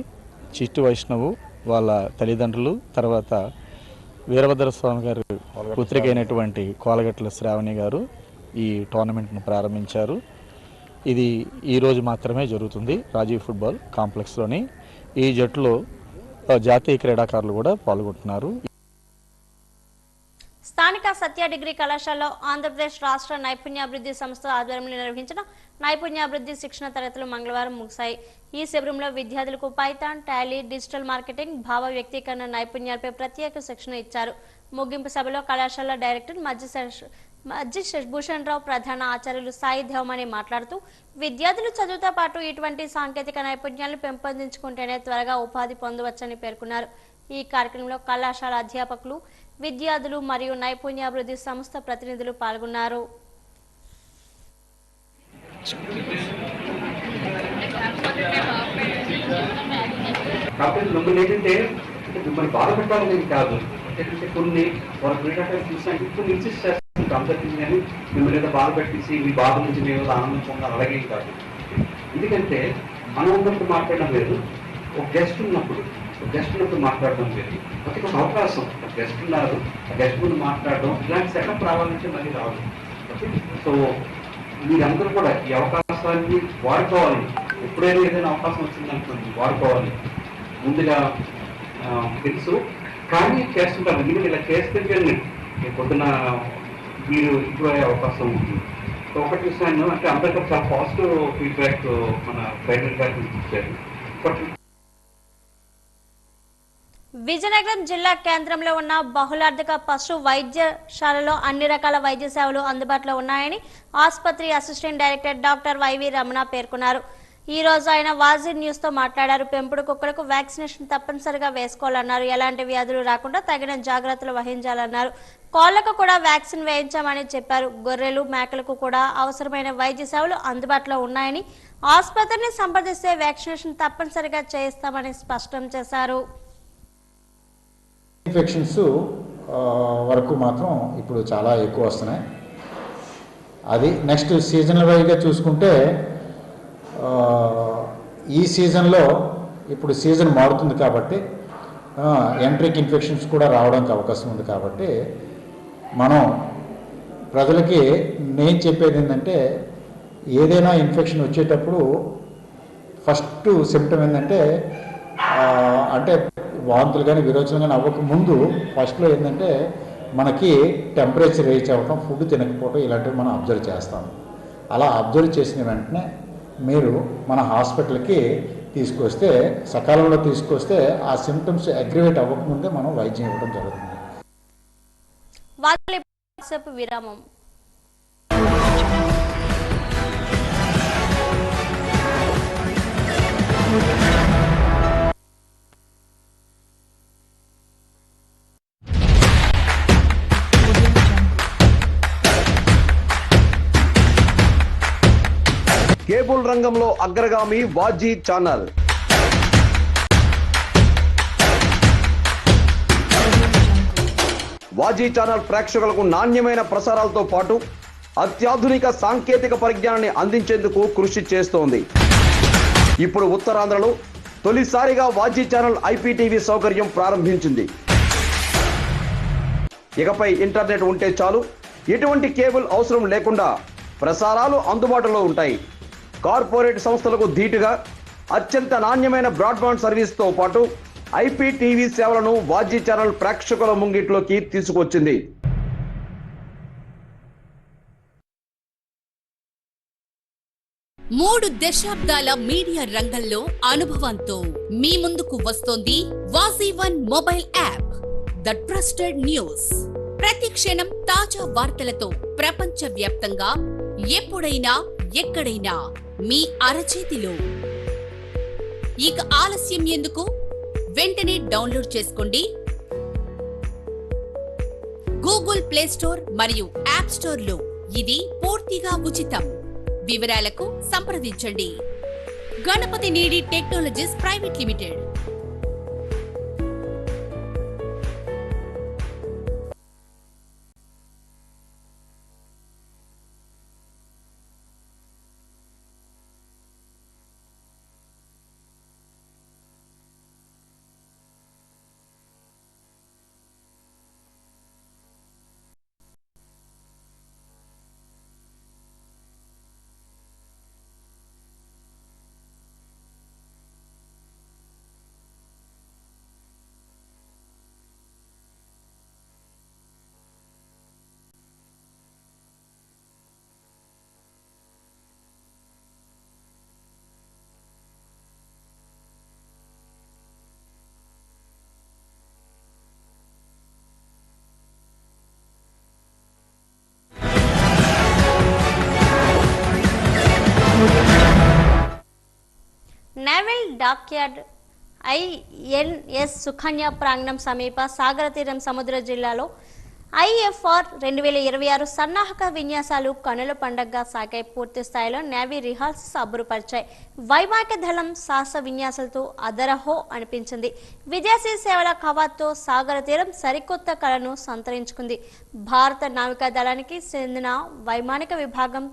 చిట్టి వైష్ణవ్ వాళ్ళ తల్లిదండ్రులు, తర్వాత వీరభద్రస్వామి గారు పుత్రిక అయినటువంటి కోలగట్ల శ్రావణి గారు ఈ టోర్నమెంట్ను ప్రారంభించారు. ఇది ఈరోజు మాత్రమే జరుగుతుంది రాజీవ్ ఫుట్బాల్ కాంప్లెక్స్లోని. ఈ జట్టులో జాతీయ క్రీడాకారులు కూడా పాల్గొంటున్నారు. స్థానిక సత్య డిగ్రీ కళాశాలలో ఆంధ్రప్రదేశ్ రాష్ట్ర నైపుణ్యాభివృద్ధి సంస్థ ఆధ్వర్యంలో నిర్వహించిన నైపుణ్యాభివృద్ధి శిక్షణ తరగతులు మంగళవారం ముగిశాయి. ఈ శిబిరంలో విద్యార్థులకు పైథాన్, టాలీ, డిజిటల్ మార్కెటింగ్, భావ వ్యక్తీకరణ నైపుణ్యాలపై ప్రత్యేక శిక్షణ ఇచ్చారు. ముగింపు సభలో కళాశాల డైరెక్టర్ మజ్జి శశిభూషణ్ రావు, ప్రధాన ఆచార్యులు సాయి దేవమణి మాట్లాడుతూ విద్యార్థులు చదువుతో పాటు ఇటువంటి సాంకేతిక నైపుణ్యాలను పెంపొందించుకుంటేనే త్వరగా ఉపాధి పొందవచ్చని పేర్కొన్నారు. ఈ కార్యక్రమంలో కళాశాల అధ్యాపకులు, విద్యార్థులు మరియు నైపుణ్యాభివృద్ధి సంస్థ ప్రతినిధులు పాల్గొన్నారు. మిమ్మల్ని బాధపెట్టాలని కాదు, ఎందుకంటే కొన్ని వాళ్ళ క్రీడాకారులు చూసినాక కొన్ని ఇన్సిస్ట్ చేస్తుంది కంపెనీ కానీ మిమ్మల్ని ఏదో బాధ పెట్టేసి మీ బాధ నుంచి మేము ఆనందం పొందాలి అలాగే కాదు. ఎందుకంటే మనం ఉన్నప్పుడు మాట్లాడడం లేదు, ఒక గెస్ట్ ఉన్నప్పుడు మాట్లాడడం లేదు. ప్రతి ఒక అవకాశం గెస్ట్ ఉన్నారు, ఆ గెస్ట్ ముందు మాట్లాడడం, ఇలాంటి సెటప్ రావాలంటే మళ్ళీ రాదు. సో మీరందరూ కూడా ఈ అవకాశాన్ని వాడుకోవాలి. ఎప్పుడైనా ఏదైనా అవకాశం వచ్చిందనుకోండి వాడుకోవాలి ముందుగా తెలుసు, కానీ చేస్తుంటారు. ఎందుకంటే ఇలా చేస్తే పొద్దున మీరు ఇంప్రూవ్ అయ్యే అవకాశం ఉంటుంది. ఒకటి చూసాను అంటే అందరికీ చాలా పాజిటివ్ ఫీడ్బ్యాక్ మన ట్రైనర్ గారు ఇచ్చారు. విజయనగరం జిల్లా కేంద్రంలో ఉన్న బహుళార్థక పశు వైద్యశాలలో అన్ని రకాల వైద్య సేవలు అందుబాటులో ఉన్నాయని ఆసుపత్రి assistant director doctor Y V Ramana పేర్కొన్నారు. ఈ రోజు ఆయన వాజీ న్యూస్ తో మాట్లాడారు. పెంపుడు కుక్కలకు వ్యాక్సినేషన్ తప్పనిసరిగా వేసుకోవాలన్నారు. ఎలాంటి వ్యాధులు రాకుండా తగిన జాగ్రత్తలు వహించాలన్నారు. కోళ్లకు కూడా వ్యాక్సిన్ వేయించామని చెప్పారు. గొర్రెలు మేకలకు కూడా అవసరమైన వైద్య సేవలు అందుబాటులో ఉన్నాయని, ఆసుపత్రిని సంప్రదిస్తే వ్యాక్సినేషన్ తప్పనిసరిగా చేయిస్తామని స్పష్టం చేశారు. ఇన్ఫెక్షన్స్ వరకు మాత్రం ఇప్పుడు చాలా ఎక్కువ వస్తున్నాయి. అది నెక్స్ట్ సీజనల్ వైజ్గా చూసుకుంటే ఈ సీజన్లో ఇప్పుడు సీజన్ మారుతుంది కాబట్టి ఎంట్రిక్ ఇన్ఫెక్షన్స్ కూడా రావడానికి అవకాశం ఉంది. కాబట్టి మనం ప్రజలకి నేను చెప్పేది ఏంటంటే, ఏదైనా ఇన్ఫెక్షన్ వచ్చేటప్పుడు ఫస్ట్ సిమ్టమ్ ఏంటంటే అంటే వాంతులు కానీ విరోచనలు కానీ అవ్వక ముందు ఫస్ట్లో ఏంటంటే మనకి టెంపరేచర్ రీచ్ అవ్వడం, ఫుడ్ తినకపోవడం ఇలాంటివి మనం అబ్జర్వ్ చేస్తాం. అలా అబ్జర్వ్ చేసిన వెంటనే మీరు మన హాస్పిటల్కి తీసుకొస్తే, సకాలంలో తీసుకొస్తే ఆ సిమ్టమ్స్ అగ్రివేట్ అవ్వకముందే మనం వైద్యం ఇవ్వడం జరుగుతుంది. విరామం. కేబుల్ రంగంలో అగ్రగామి వాజీ ఛానల్. వాజీ ఛానల్ ప్రేక్షకులకు నాణ్యమైన ప్రసారాలతో పాటు అత్యాధునిక సాంకేతిక పరిజ్ఞానాన్ని అందించేందుకు కృషి చేస్తోంది. ఇప్పుడు ఉత్తరాంధ్రలో తొలిసారిగా వాజీ ఛానల్ IPTV సౌకర్యం ప్రారంభించింది. ఇకపై ఇంటర్నెట్ ఉంటే చాలు, ఎటువంటి కేబుల్ అవసరం లేకుండా ప్రసారాలు అందుబాటులో ఉంటాయి. కార్పొరేట్ సంస్థలకు ధీటుగా అత్యంత నాణ్యమైన బ్రాడ్బ్యాండ్ సర్వీస్తో పాటు IPTV సేవలను వాజీ ఛానల్ ప్రేక్షకుల ముంగిట్లోకి తీసుకొచ్చింది. మూడు దశాబ్దాల మీడియా రంగంలో అనుభవంతో మీ ముందుకు వస్తోంది వాజీ1 mobile app, the trusted news. ప్రతి క్షణం తాజా వార్తలతో ప్రపంచ వ్యాప్తంగా ఎప్పుడైనా ఎక్కడైనా మీ అరచేతిలో. ఇక ఆలస్యం ఎందుకు? వెంటనే డౌన్లోడ్ చేసుకోండి గూగుల్ ప్లే స్టోర్ మరియు యాప్ స్టోర్ లో. ఇది పూర్తిగా ఉచితం. వివరాలకు సంప్రదించండి Ganapathi Needi technologies private limited. Naval dockyard INS Sukanya ప్రాంగణం సమీప సాగర తీరం సముద్ర జిల్లాలో IFR 2026 సన్నాహక విన్యాసాలు కనుల పండగగా సాగాయి. పూర్తి స్థాయిలో నేవీ రిహార్సల్స్ అబ్బురుపరిచాయి. వైమానిక దళం సాహస విన్యాసాలతో అదరహో అనిపించింది. విదేశీ సేవల కవాతుతో సాగర తీరం సరికొత్త కళను సంతరించుకుంది. భారత నావికా దళానికి చెందిన వైమానిక విభాగం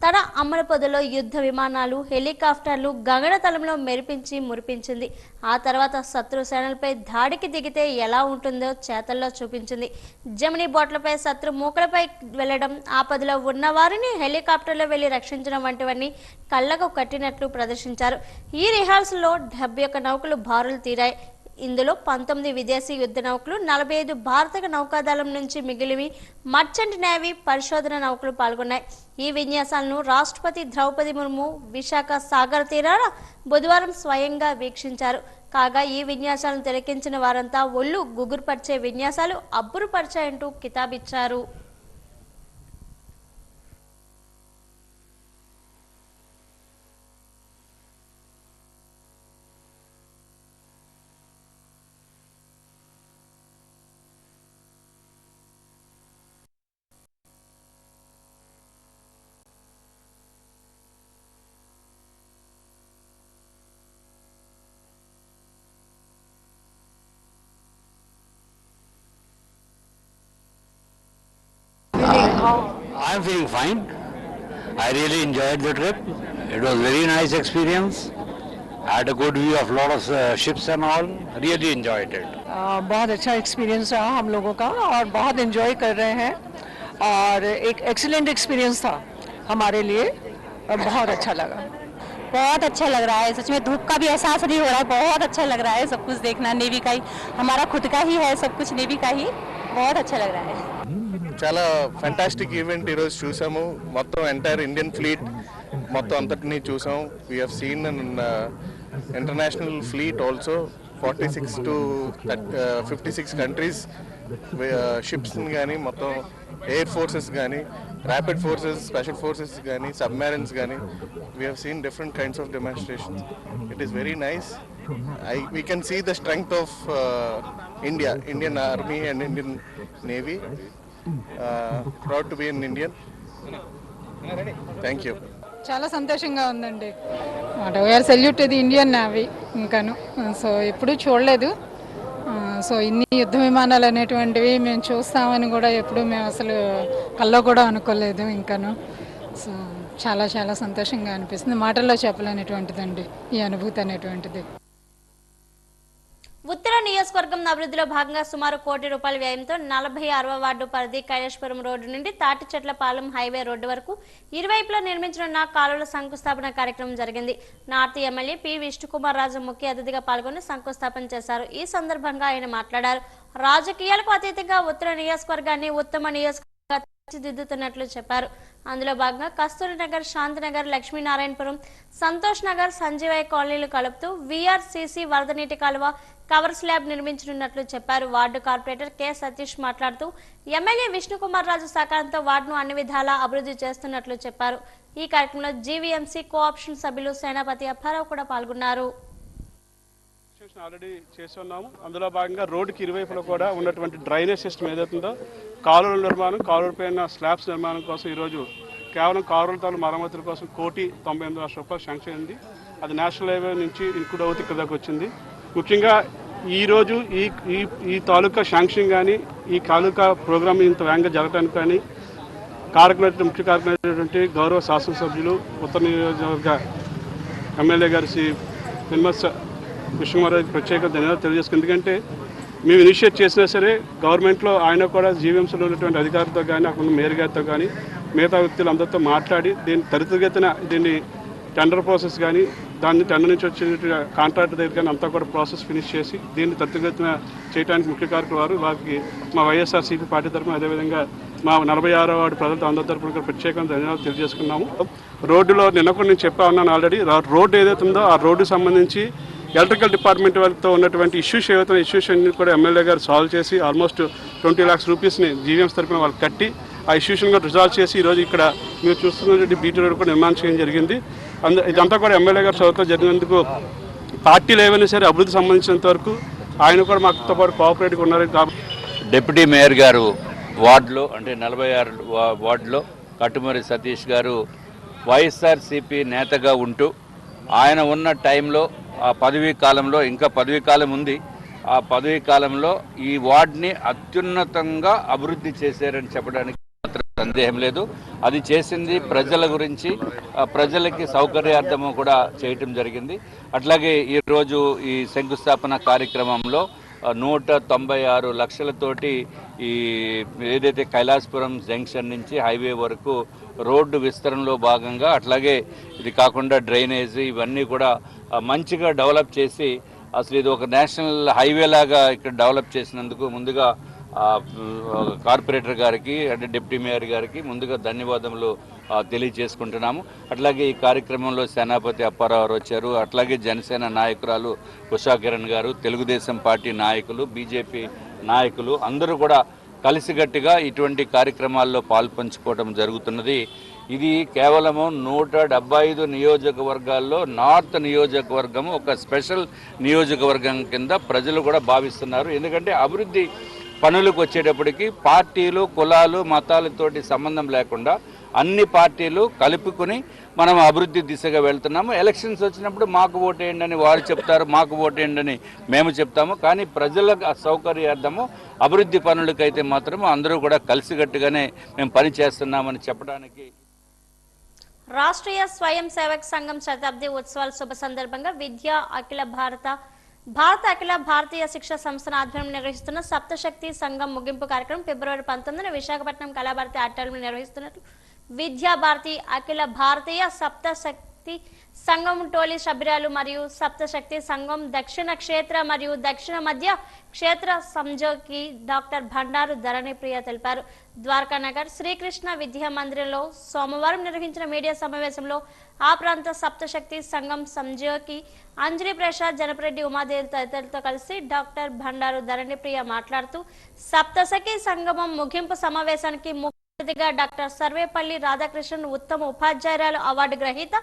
తన అమల పొదలో యుద్ధ విమానాలు, హెలికాప్టర్లు గగనతలంలో మెరిపించి మురిపించింది. ఆ తర్వాత శత్రు సేనలపై దాడికి దిగితే ఎలా ఉంటుందో చేతల్లో చూపించింది. జమినీ బోట్లపై శత్రు మూకలపై వెళ్లడం, ఆపదలో ఉన్న వారిని హెలికాప్టర్లో వెళ్లి రక్షించడం వంటివన్నీ కళ్లకు కట్టినట్లు ప్రదర్శించారు. ఈ రిహార్సల్లో 71 నౌకలు బారులు తీరాయి. ఇందులో 19 విదేశీ యుద్ధ నౌకలు, 45 భారత నౌకాదళం నుంచి మిగిలివి మర్చెంట్ నేవీ పరిశోధన నౌకలు పాల్గొన్నాయి. ఈ విన్యాసాలను రాష్ట్రపతి ద్రౌపది ముర్ము విశాఖ సాగర్ తీరాన బుధవారం స్వయంగా వీక్షించారు. కాగా ఈ విన్యాసాలను తిలకించిన వారంతా ఒళ్ళు గుగురుపరిచే విన్యాసాలు అబ్బురుపరిచాయంటూ కితాబిచ్చారు. I'm feeling fine. I really enjoyed the trip. It was very nice experience. I had a good view of lot of ships and all. Really enjoyed it. बहुत अच्छा एक्सपीरियंस रहा हम लोगों का और बहुत एंजॉय कर रहे हैं और एक एक्सीलेंट एक्सपीरियंस था हमारे लिए और बहुत अच्छा लगा. बहुत अच्छा लग रहा है, सच में धूप का भी एहसास नहीं हो रहा है. बहुत अच्छा लग रहा है सब कुछ देखना. नेवी का ही हमारा खुद का ही है, सब कुछ नेवी का ही. बहुत अच्छा लग रहा है. చాలా ఫెంటాస్టిక్ ఈవెంట్ ఈరోజు చూసాము. మొత్తం ఎంటైర్ ఇండియన్ ఫ్లీట్ మొత్తం అంతటినీ చూసాం. We have seen international fleet also 46 to 56 countries షిప్స్ని కానీ, మొత్తం ఎయిర్ ఫోర్సెస్ కానీ, ర్యాపిడ్ ఫోర్సెస్, స్పెషల్ ఫోర్సెస్ కానీ, సబ్మెరైన్స్ కానీ, we have seen different kinds of demonstrations. It is very nice. We can see the strength of Indian Army and Indian Navy. Proud to be an Indian. Thank you. చాలా సంతోషంగా ఉందండి. We are salute the Indian navy. ఇంకాను so ఎప్పుడూ చూడలేదు. So ఇన్ని యుద్ధ విమానాలు అనేటువంటివి మేము చూస్తామని కూడా ఎప్పుడు మేము అసలు కల్లో కూడా అనుకోలేదు. ఇంకాను సో చాలా చాలా సంతోషంగా అనిపిస్తుంది. మాటల్లో చెప్పలేనటువంటిదండి ఈ అనుభూతి అనేటువంటిది. ఉత్తర నియోజకవర్గం అభివృద్ధిలో భాగంగా సుమారు ₹1 కోటి వ్యయంతో 46వ వార్డు పరిధి కైలాసపురం రోడ్డు నుండి తాటిచెట్లపాలెం హైవే రోడ్డు వరకు ఇరువైపులా నిర్మించనున్న కాలువల శంకుస్థాపన కార్యక్రమం జరిగింది. North MLA P Vishnukumar Raju ముఖ్య అతిథిగా పాల్గొని శంకుస్థాపన చేశారు. ఈ సందర్భంగా ఆయన మాట్లాడారు. రాజకీయాలకు అతీతంగా ఉత్తర నియోజకవర్గాన్ని ఉత్తమ నియోజకవర్గంగా తీర్చిదిద్దుతున్నట్లు చెప్పారు. అందులో భాగంగా కస్తూరి నగర్, శాంతినగర్, లక్ష్మీనారాయణపురం, సంతోష్ నగర్, సంజీవయ్య కాలనీలు కలుపుతూ VRCC వరద నీటి కాలువ కవర్ స్లాబ్ నిర్మించనున్నట్లు చెప్పారు. వార్డు కార్పొరేటర్ కె సతీష్ మాట్లాడుతూ ఎమ్మెల్యే విష్ణుకుమార్ రాజు సహకారంతో వార్డును అన్ని విధాలా అభివృద్ధి చేస్తున్నట్లు చెప్పారు. ఈ కార్యక్రమంలో జీవీఎంసీ కోఆప్షన్ సభ్యులు సేనాపతి అప్పారావు కూడా పాల్గొన్నారు. ఆల్రెడీ చేస్తున్నాము. అందులో భాగంగా రోడ్డుకి ఇరువైపులో కూడా ఉన్నటువంటి డ్రైనేజ్ సిస్టమ్ ఏదైతుందో కాలువల నిర్మాణం, కాలువల పైన స్లాబ్స్ నిర్మాణం కోసం ఈరోజు కేవలం కాలువలతో మరమ్మతుల కోసం ₹1,98,00,000 శాంక్షన్ అయింది. అది నేషనల్ హైవే నుంచి ఇంకుడవుతూ ఇక్కడ దాకా వచ్చింది. ముఖ్యంగా ఈరోజు ఈ తాలూకా శాంక్షన్ కానీ, ఈ తాలూకా ప్రోగ్రామ్ ఇంత వేగంగా జరగడానికి కానీ ముఖ్య కారకులైనటువంటి గౌరవ శాసనసభ్యులు, ఉత్తర నియోజకవర్గ ఎమ్మెల్యే గారు శ్రీ పిన్మస్ విష్ణుకుమార్ ప్రత్యేక ధన్యవాదాలు తెలియజేసుకుంది. ఎందుకంటే మేము ఇనిషియేట్ చేసినా సరే గవర్నమెంట్లో ఆయన కూడా జీవీఎంసీలో ఉన్నటువంటి అధికారులతో కానీ, అక్కడ మేయర్ గారితో కానీ, మిగతా వ్యక్తులు అందరితో మాట్లాడి దీన్ని టెండర్ ప్రాసెస్ కానీ, దాన్ని టెండర్ నుంచి వచ్చే కాంట్రాక్టర్ దగ్గర కానీ అంతా కూడా ప్రాసెస్ ఫినిష్ చేసి దీన్ని త్వరితగతిన చేయడానికి ముఖ్య కారకులు వారికి మా వైఎస్ఆర్సీపీ పార్టీ తరఫున, అదేవిధంగా మా 46వ వార్డు ప్రజలతో అందరి తరఫున కూడా ప్రత్యేకంగా ధన్యవాదాలు తెలియజేసుకున్నాము. రోడ్డులో నిన్న కూడా నేను చెప్పా ఉన్నాను ఆల్రెడీ. రోడ్డు ఏదైతే ఉందో ఆ రోడ్డుకు సంబంధించి ఎలక్ట్రికల్ డిపార్ట్మెంట్ వాళ్ళతో ఉన్నటువంటి ఇష్యూస్ ఏవైతే ఇష్యూస్ అన్ని కూడా ఎమ్మెల్యే గారు సాల్వ్ చేసి ఆల్మోస్ట్ ₹20 lakhs జీవీఎంసీ తరఫున వాళ్ళు కట్టి ఆ ఇష్యూస్ని కూడా రిజాల్వ్ చేసి ఈరోజు ఇక్కడ మీరు చూస్తున్నటువంటి బీటీ రోడ్ కూడా నిర్మాణం చేయడం జరిగింది. ఇదంతా కూడా ఎమ్మెల్యే గారు చదువుతో జరిగినందుకు పార్టీలు ఏవైనా సరే అభివృద్ధి సంబంధించినంత వరకు ఆయన కూడా మాతో పాటు కోఆపరేట్గా ఉన్నారు. డిప్యూటీ మేయర్ గారు వార్డులో అంటే 46 వార్డులో కట్టుమరి సతీష్ గారు వైఎస్ఆర్సీపీ నేతగా ఉంటూ ఆయన ఉన్న టైంలో ఆ పదవీ కాలంలో, ఇంకా పదవీ కాలం ఉంది, ఆ పదవీ కాలంలో ఈ వార్డుని అత్యున్నతంగా అభివృద్ధి చేశారని చెప్పడానికి సందేహం లేదు. అది చేసింది ప్రజల గురించి, ప్రజలకి సౌకర్యార్థము కూడా చేయటం జరిగింది. అట్లాగే ఈరోజు ఈ శంకుస్థాపన కార్యక్రమంలో 196 లక్షలతోటి ఈ ఏదైతే కైలాసపురం జంక్షన్ నుంచి హైవే వరకు రోడ్డు విస్తరణలో భాగంగా, అట్లాగే ఇది కాకుండా డ్రైనేజ్ ఇవన్నీ కూడా మంచిగా డెవలప్ చేసి అసలు ఇది ఒక నేషనల్ హైవే లాగా ఇక్కడ డెవలప్ చేసినందుకు ముందుగా కార్పొరేటర్ గారికి అంటే డిప్యూటీ మేయర్ గారికి ముందుగా ధన్యవాదములు తెలియజేసుకుంటున్నాము. అట్లాగే ఈ కార్యక్రమంలో సేనాపతి అప్పారావు వచ్చారు. అట్లాగే జనసేన నాయకురాలు ఉషా కిరణ్ గారు, తెలుగుదేశం పార్టీ నాయకులు, బీజేపీ నాయకులు అందరూ కూడా కలిసిగట్టిగా ఇటువంటి కార్యక్రమాల్లో పాల్పంచుకోవడం జరుగుతున్నది. ఇది కేవలము 175 నియోజకవర్గాల్లో నార్త్ నియోజకవర్గము ఒక స్పెషల్ నియోజకవర్గం కింద ప్రజలు కూడా భావిస్తున్నారు. ఎందుకంటే అభివృద్ధి పనులకు వచ్చేటప్పటికి పార్టీలు, కులాలు, మతాలతోటి సంబంధం లేకుండా అన్ని పార్టీలు కలుపుకొని మనం అభివృద్ధి దిశగా వెళ్తున్నాము. ఎలక్షన్స్ వచ్చినప్పుడు మాకు ఓటేయండి అని వారు చెప్తారు, మాకు ఓటేయండి అని మేము చెప్తాము. కానీ ప్రజల సౌకర్యార్థము అభివృద్ధి పనులకైతే మాత్రం అందరూ కూడా కలిసికట్టుగానే మేము పనిచేస్తున్నామని చెప్పడానికి. రాష్ట్రీయ స్వయం సేవక్ సంఘం శతాబ్ది ఉత్సవాల శుభ సందర్భంగా విద్యా భారత అఖిల భారతీయ శిక్షా సంస్థ ఆధ్వర్యంలో నిర్వహిస్తున్న సప్తశక్తి సంఘం ముగింపు కార్యక్రమం ఫిబ్రవరి 19న విశాఖపట్నం కళాభారతి ఆడిటోరియంలో నిర్వహిస్తున్నట్లు విద్యా భారతి అఖిల భారతీయ సప్తశక్తి సంఘం టోలీ సభ్యురాలు మరియు సప్తశక్తి సంఘం దక్షిణ క్షేత్ర మరియు దక్షిణ మధ్య క్షేత్ర సంజోకి డాక్టర్ భండారు ధరణిప్రియ తెలిపారు. ద్వారకానగర్ శ్రీకృష్ణ విద్యా మందిరంలో సోమవారం నిర్వహించిన మీడియా సమావేశంలో ఆ ప్రాంత సప్తశక్తి సంఘం సంజోకి అంజలి ప్రసాద్, జనపరెడ్డి ఉమాదేవి తదితరులతో కలిసి డాక్టర్ భండారు ధరణిప్రియ మాట్లాడుతూ సప్తశక్తి సంగమం ముగింపు సమావేశానికి అతిథిగా డాక్టర్ సర్వేపల్లి రాధాకృష్ణన్ ఉత్తమ ఉపాధ్యాయురాలు అవార్డు గ్రహీత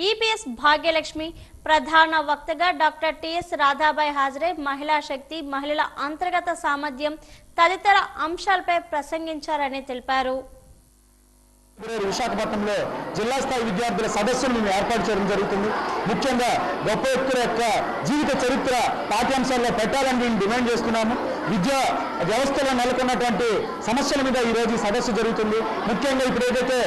ఈపీఎస్ భాగ్యలక్ష్మి, ప్రధాన వక్తగా డాక్టర్ టిఎస్ రాధాబాయ్ హాజరై మహిళా శక్తి, మహిళల అంతర్గత సామర్థ్యం తదితర అంశాలపై ప్రసంగించారని తెలిపారు. విశాఖపట్నంలో జిల్లా స్థాయి విద్యార్థుల సదస్సును మేము ఏర్పాటు చేయడం జరుగుతుంది. ముఖ్యంగా గొప్ప వ్యక్తుల యొక్క జీవిత చరిత్ర పాఠ్యాంశాల్లో పెట్టాలని మేము డిమాండ్ చేస్తున్నాము. విద్యా వ్యవస్థలో నెలకొన్నటువంటి సమస్యల మీద ఈరోజు సదస్సు జరుగుతుంది. ముఖ్యంగా ఇప్పుడు ఏదైతే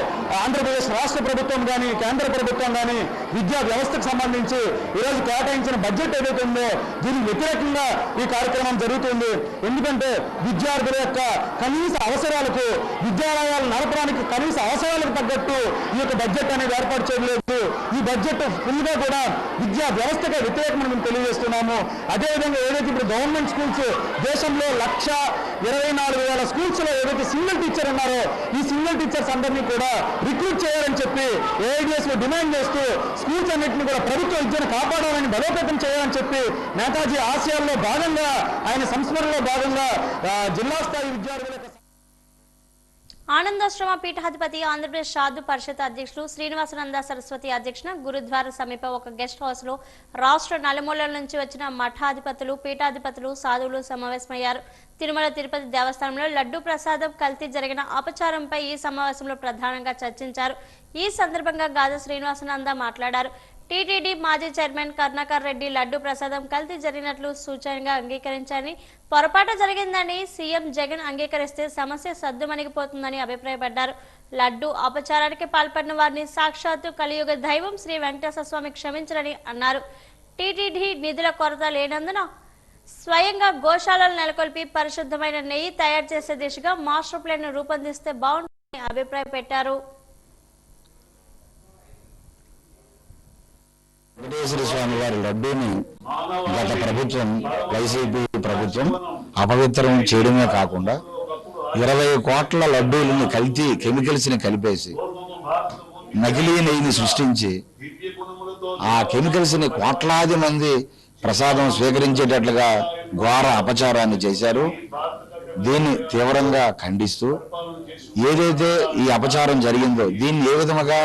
ఆంధ్రప్రదేశ్ రాష్ట్ర ప్రభుత్వం కానీ కేంద్ర ప్రభుత్వం కానీ విద్యా వ్యవస్థకు సంబంధించి ఈరోజు కేటాయించిన బడ్జెట్ ఏదైతే ఉందో దీనికి వ్యతిరేకంగా ఈ కార్యక్రమం జరుగుతుంది. ఎందుకంటే విద్యార్థుల యొక్క కనీస అవసరాలకు, విద్యాలయాలు నడపడానికి కనీస అవసరాలకు తగ్గట్టు ఈ యొక్క బడ్జెట్ అనేది ఏర్పాటు చేయలేదు. ఈ బడ్జెట్ ఫుల్గా కూడా విద్యా వ్యవస్థగా వ్యతిరేకమని మేము తెలియజేస్తున్నాము. అదేవిధంగా ఏదైతే ఇప్పుడు గవర్నమెంట్ స్కూల్స్ దేశంలో 1,24,000 స్కూల్స్ లో ఏదైతే సింగిల్ టీచర్ ఉన్నారో ఈ సింగిల్ టీచర్స్ అందరినీ కూడా రిక్రూట్ చేయాలని చెప్పి ఏఐడిఎస్ లో డిమాండ్ చేస్తూ స్కూల్స్ అన్నింటినీ కూడా ప్రభుత్వ విద్యను కాపాడాలని, బలోపేతం చేయాలని చెప్పి నేతాజీ ఆశయాల్లో భాగంగా, ఆయన సంస్మరణలో భాగంగా జిల్లా స్థాయి విద్యార్థుల ఆనందాశ్రమ పీఠాధిపతి ఆంధ్రప్రదేశ్ సాధు పరిషత్ అధ్యక్షులు శ్రీనివాసనంద సరస్వతి అధ్యక్షున గురుద్వార సమీప ఒక గెస్ట్ హౌస్ లో రాష్ట్ర నలుమూలల నుంచి వచ్చిన మఠాధిపతులు, పీఠాధిపతులు, సాధువులు సమావేశమయ్యారు. తిరుమల తిరుపతి దేవస్థానంలో లడ్డూ ప్రసాదం కల్తీ జరిగిన అపచారంపై ఈ సమావేశంలో ప్రధానంగా చర్చించారు. ఈ సందర్భంగా గాదా శ్రీనివాసనంద మాట్లాడారు. టీటీడీ మాజీ చైర్మన్ కరుణాకర్ రెడ్డి లడ్డూ ప్రసాదం కల్తీ జరిగినట్లు సూచనగా అంగీకరించారని, పొరపాటు జరిగిందని సీఎం జగన్ అంగీకరిస్తే సమస్య సద్దుమణిగిపోతుందని అభిప్రాయపడ్డారు. లడ్డూ అపచారానికి పాల్పడిన వారిని సాక్షాత్తు కలియుగ దైవం శ్రీ వెంకటేశ్వర స్వామి క్షమించరని అన్నారు. టీటీడీ నిధుల కొరత లేనందున స్వయంగా గోశాలలు నెలకొల్పి పరిశుద్ధమైన నెయ్యి తయారు చేసే దిశగా మాస్టర్ ప్లాన్ రూపొందిస్తే బాగుంటుందని అభిప్రాయపెట్టారు. వెంకటేశ్వర స్వామి వారి లడ్డూని గత ప్రభుత్వం, వైసీపీ ప్రభుత్వం అపవిత్రం చేయడమే కాకుండా 20 కోట్ల లడ్డూలని కల్తీ కెమికల్స్ ని కలిపేసి నకిలీ నెయ్యిని సృష్టించి ఆ కెమికల్స్ ని కోట్లాది మంది ప్రసాదం స్వీకరించేటట్లుగా ఘోర అపచారాన్ని చేశారు. దీన్ని తీవ్రంగా ఖండిస్తూ ఏదైతే ఈ అపచారం జరిగిందో దీన్ని ఏ విధముగా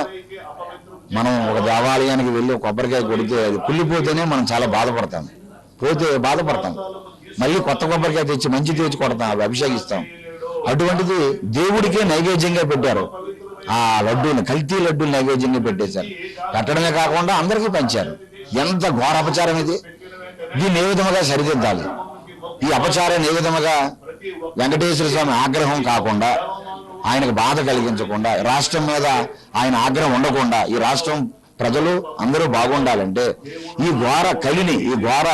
మనం ఒక దేవాలయానికి వెళ్ళి కొబ్బరికాయ కొడితే అది కుళ్ళిపోతేనే మనం చాలా బాధపడతాం, మళ్ళీ కొత్త కొబ్బరికాయ తెచ్చి మంచి తెచ్చి కొడతాం, అవి అభిషేకిస్తాం. అటువంటిది దేవుడికే నైవేద్యంగా పెట్టారు. ఆ లడ్డూని, కల్తీ లడ్డూని నైవేద్యంగా పెట్టేశారు. పెట్టడమే కాకుండా అందరికీ పంచారు. ఎంత ఘోర అపచారం ఇది! దీన్ని ఏ విధముగా సరిదిద్దాలి? ఈ అపచారాన్ని ఏ విధముగా వెంకటేశ్వర స్వామి ఆగ్రహం కాకుండా ఆయనకు బాధ కలిగించకుండా, రాష్ట్రం మీద ఆయన ఆగ్రహం ఉండకుండా, ఈ రాష్ట్రం ప్రజలు అందరూ బాగుండాలంటే ఈ ఘోర కలిని, ఈ ఘోర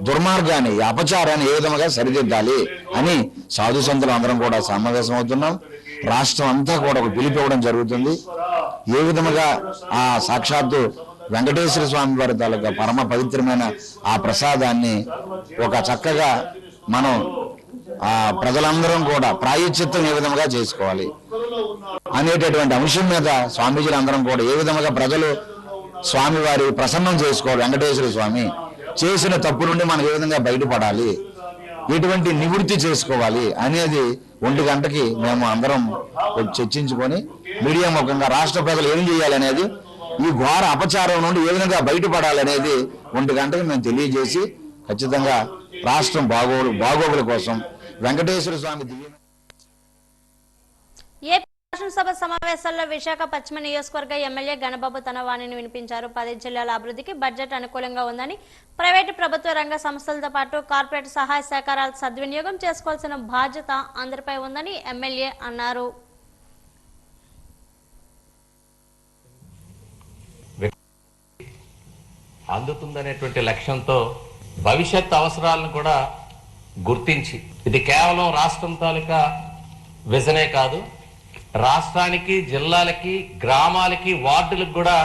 దుర్మార్గాన్ని, ఈ అపచారాన్ని ఏ విధంగా సరిదిద్దాలి అని సాధు సంతులు అందరం కూడా సమావేశం అవుతున్నాం. రాష్ట్రం అంతా కూడా ఒక పిలిపివ్వడం జరుగుతుంది. ఏ విధముగా ఆ సాక్షాత్తు వెంకటేశ్వర స్వామి వారి తాలూకా పరమ పవిత్రమైన ఆ ప్రసాదాన్ని ఒక చక్కగా మనం ఆ ప్రజలందరం కూడా ప్రాయశ్చిత్తం ఏ విధంగా చేసుకోవాలి అనేటటువంటి అంశం మీద స్వామీజీలందరం కూడా ఏ విధంగా ప్రజలు స్వామివారి ప్రసన్నం చేసుకోవాలి, వెంకటేశ్వర స్వామి చేసిన తప్పు నుండి మనం ఏ విధంగా బయటపడాలి, ఎటువంటి నివృత్తి చేసుకోవాలి అనేది 1 గంటకి మేము అందరం చర్చించుకొని మీడియా ముఖంగా రాష్ట్ర ప్రజలు ఏం చేయాలి అనేది, ఈ ఘోర అపచారం నుండి ఏ విధంగా బయటపడాలనేది 1 గంటకి మేము తెలియజేసి ఖచ్చితంగా రాష్ట్రం బాగోగుల కోసం వెంకటేశ్వర స్వామి ఏపీ శాసనసభ సమావేశాల్లో విశాఖ పశ్చిమ నియోజకవర్గ ఎమ్మెల్యే గణబాబు తన వాణిని వినిపించారు. 10 జిల్లాల అభివృద్ధికి బడ్జెట్ అనుకూలంగా ఉందని, ప్రైవేటు ప్రభుత్వ రంగ సంస్థలతో పాటు కార్పొరేట్ సహాయ సహకారాలు సద్వినియోగం చేసుకోవాల్సిన బాధ్యత అందరిపై ఉందని ఎమ్మెల్యే అన్నారు. అందుతుందనేటువంటి లక్ష్యంతో భవిష్యత్ అవసరాలను కూడా గుర్తించి, ఇది కేవలం రాష్ట్రం తాలూకా విజనే కాదు, రాష్ట్రానికి, జిల్లాలకి, గ్రామాలకి, వార్డులకు కూడా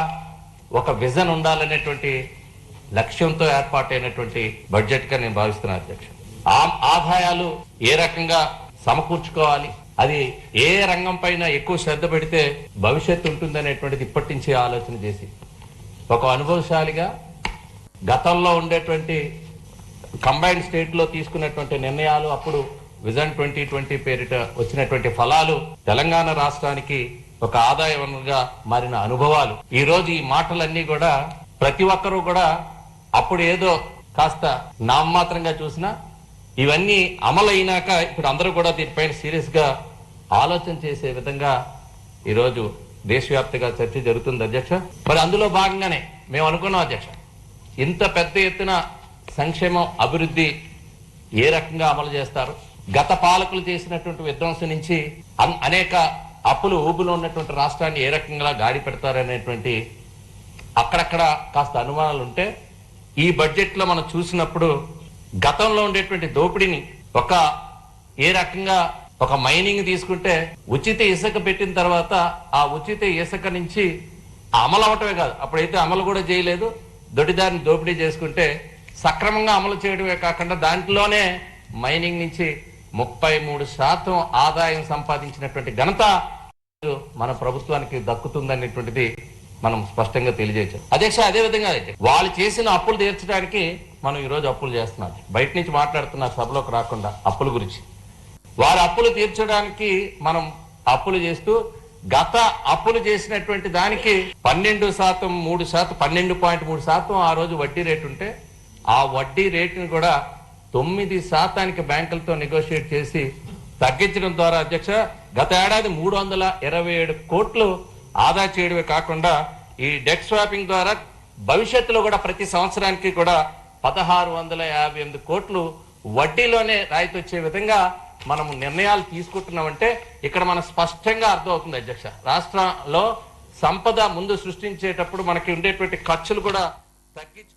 ఒక విజన్ ఉండాలనేటువంటి లక్ష్యంతో ఏర్పాటైనటువంటి బడ్జెట్ గా నేను భావిస్తున్నాను అధ్యక్ష. ఆదాయాలు ఏ రకంగా సమకూర్చుకోవాలి, అది ఏ రంగం పైన ఎక్కువ శ్రద్ధ పెడితే భవిష్యత్తు ఉంటుందనేటువంటిది ఇప్పటి నుంచి ఆలోచన చేసి, ఒక అనుభవశాలిగా గతంలో ఉండేటువంటి కంబైన్డ్ స్టేట్ లో తీసుకున్నటువంటి నిర్ణయాలు, అప్పుడు విజన్ 2020 పేరిట వచ్చినటువంటి ఫలాలు తెలంగాణ రాష్ట్రానికి ఒక ఆదాయ వనరుగా మారిన అనుభవాలు, ఈ రోజు ఈ మాటలన్నీ కూడా ప్రతి ఒక్కరూ కూడా అప్పుడు ఏదో కాస్త నామమాత్రంగా చూసినా ఇవన్నీ అమలైనాక ఇప్పుడు అందరూ కూడా దీనిపైన సీరియస్ గా ఆలోచన చేసే విధంగా ఈరోజు దేశవ్యాప్తంగా చర్చ జరుగుతుంది అధ్యక్ష. మరి అందులో భాగంగానే మేము అనుకున్నాం అధ్యక్ష, ఇంత పెద్ద ఎత్తున సంక్షేమం, అభివృద్ధి ఏ రకంగా అమలు చేస్తారు, గత పాలకులు చేసినటువంటి విధ్వంసం నుంచి అనేక అప్పులు ఊబులో ఉన్నటువంటి రాష్ట్రాన్ని ఏ రకంగా గాడి పెడతారనేటువంటి అక్కడక్కడ కాస్త అనుమానాలు ఉంటే, ఈ బడ్జెట్ లో మనం చూసినప్పుడు గతంలో ఉండేటువంటి దోపిడీని ఏ రకంగా ఒక మైనింగ్ తీసుకుంటే ఉచిత ఇసుక పెట్టిన తర్వాత ఆ ఉచిత ఇసుక నుంచి అమలు అవటమే కాదు, అప్పుడైతే అమలు కూడా చేయలేదు, దొడ్డిదారిని దోపిడీ చేసుకుంటే సక్రమంగా అమలు చేయడమే కాకుండా దాంట్లోనే మైనింగ్ నుంచి 33% ఆదాయం సంపాదించినటువంటి ఘనత మన ప్రభుత్వానికి దక్కుతుందనేటువంటిది మనం స్పష్టంగా తెలియజేయచ్చు అధ్యక్ష. అదే విధంగా వాళ్ళు చేసిన అప్పులు తీర్చడానికి మనం ఈ రోజు అప్పులు చేస్తున్నాం. బయట నుంచి మాట్లాడుతున్న సభలోకి రాకుండా అప్పుల గురించి, వారి అప్పులు తీర్చడానికి మనం అప్పులు చేస్తూ గత అప్పులు చేసినటువంటి దానికి 12%, 3%, 12.3% ఆ రోజు వడ్డీ రేటు ఉంటే ఆ వడ్డీ రేటును కూడా 9% బ్యాంకులతో నెగోషియేట్ చేసి తగ్గించడం ద్వారా అధ్యక్ష గత ఏడాది 327 కోట్లు ఆదా చేయడమే కాకుండా ఈ డెట్ స్వాపింగ్ ద్వారా భవిష్యత్తులో కూడా ప్రతి సంవత్సరానికి కూడా 1658 కోట్లు వడ్డీలోనే రాయితీ వచ్చే విధంగా మనం నిర్ణయాలు తీసుకుంటున్నామంటే ఇక్కడ మనం స్పష్టంగా అర్థమవుతుంది అధ్యక్ష. రాష్ట్రంలో సంపద ముందు సృష్టించేటప్పుడు మనకి ఉండేటువంటి ఖర్చులు కూడా తగ్గించు.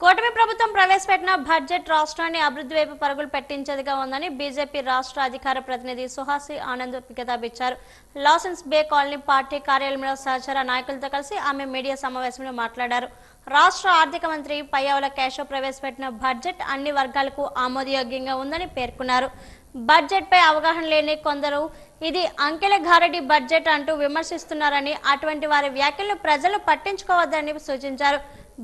కూటమి ప్రభుత్వం ప్రవేశపెట్టిన బడ్జెట్ రాష్ట్రాన్ని అభివృద్ధి వైపు పరుగులు పెట్టించేదిగా ఉందని బీజేపీ రాష్ట్ర అధికార ప్రతినిధి సుహాసి ఆనంద్ కితాబిచ్చారు. లాసెన్స్ బే కాలనీ పార్టీ కార్యాలయంలో సహచర నాయకులతో కలిసి ఆమె మీడియా సమావేశంలో మాట్లాడారు. రాష్ట్ర ఆర్థిక మంత్రి పయ్యావుల కేశవ్ ప్రవేశపెట్టిన బడ్జెట్ అన్ని వర్గాలకు ఆమోదయోగ్యంగా ఉందని పేర్కొన్నారు. బడ్జెట్ పై అవగాహన లేని కొందరు ఇది అంకెల గారడి బడ్జెట్ అంటూ విమర్శిస్తున్నారని, అటువంటి వారి వ్యాఖ్యలను ప్రజలు పట్టించుకోవద్దని సూచించారు.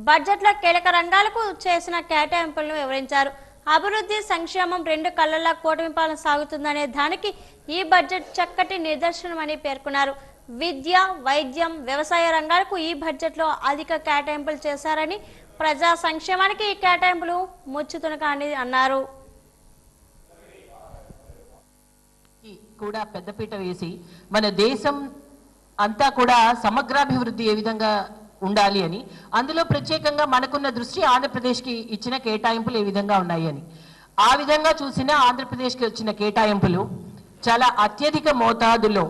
బడ్జెట్ లో కీలక రంగాలకు చేసిన కేటాయింపులను వివరించారు. అభివృద్ధి, సంక్షేమం 2 కళ్లలా కూటమి పాలన సాగుతుందనే దానికి ఈ బడ్జెట్ చక్కటి నిదర్శనమని పేర్కొన్నారు. విద్య, వైద్యం, వ్యవసాయ రంగాలకు ఈ బడ్జెట్ లో అధిక కేటాయింపులు చేశారని, ప్రజా సంక్షేమానికి ఈ కేటాయింపులు ముచ్చుతునకని అన్నారు. కూడా పెద్దపీట వేసి మన దేశం అంతా కూడా సమగ్రాభివృద్ధి ఏ విధంగా ఉండాలి అని, అందులో ప్రత్యేకంగా మనకున్న దృష్టి ఆంధ్రప్రదేశ్కి ఇచ్చిన కేటాయింపులు ఏ విధంగా ఉన్నాయి అని, ఆ విధంగా చూసిన ఆంధ్రప్రదేశ్కి వచ్చిన కేటాయింపులు చాలా అత్యధిక మోతాదులో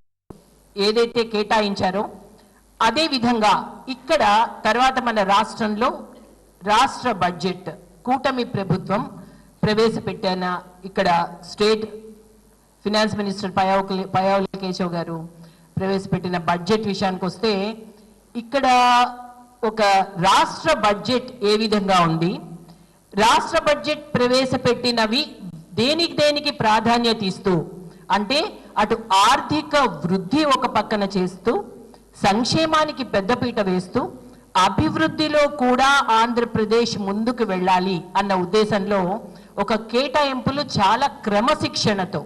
ఏదైతే కేటాయించారో అదే విధంగా ఇక్కడ తర్వాత మన రాష్ట్రంలో రాష్ట్ర బడ్జెట్ కూటమి ప్రభుత్వం ప్రవేశపెట్టాన ఇక్కడ state finance minister Payyavula Keshav గారు ప్రవేశపెట్టిన బడ్జెట్ విషయానికి వస్తే ఇక్కడ ఒక రాష్ట్ర బడ్జెట్ ఏ విధంగా ఉంది, రాష్ట్ర బడ్జెట్ ప్రవేశపెట్టినవి దేనికి ప్రాధాన్యత ఇస్తూ, అంటే అటు ఆర్థిక వృద్ధి ఒక పక్కన చేస్తూ సంక్షేమానికి పెద్దపీట వేస్తూ అభివృద్ధిలో కూడా ఆంధ్రప్రదేశ్ ముందుకు వెళ్ళాలి అన్న ఉద్దేశంలో ఒక కేటాయింపులు చాలా క్రమశిక్షణతో,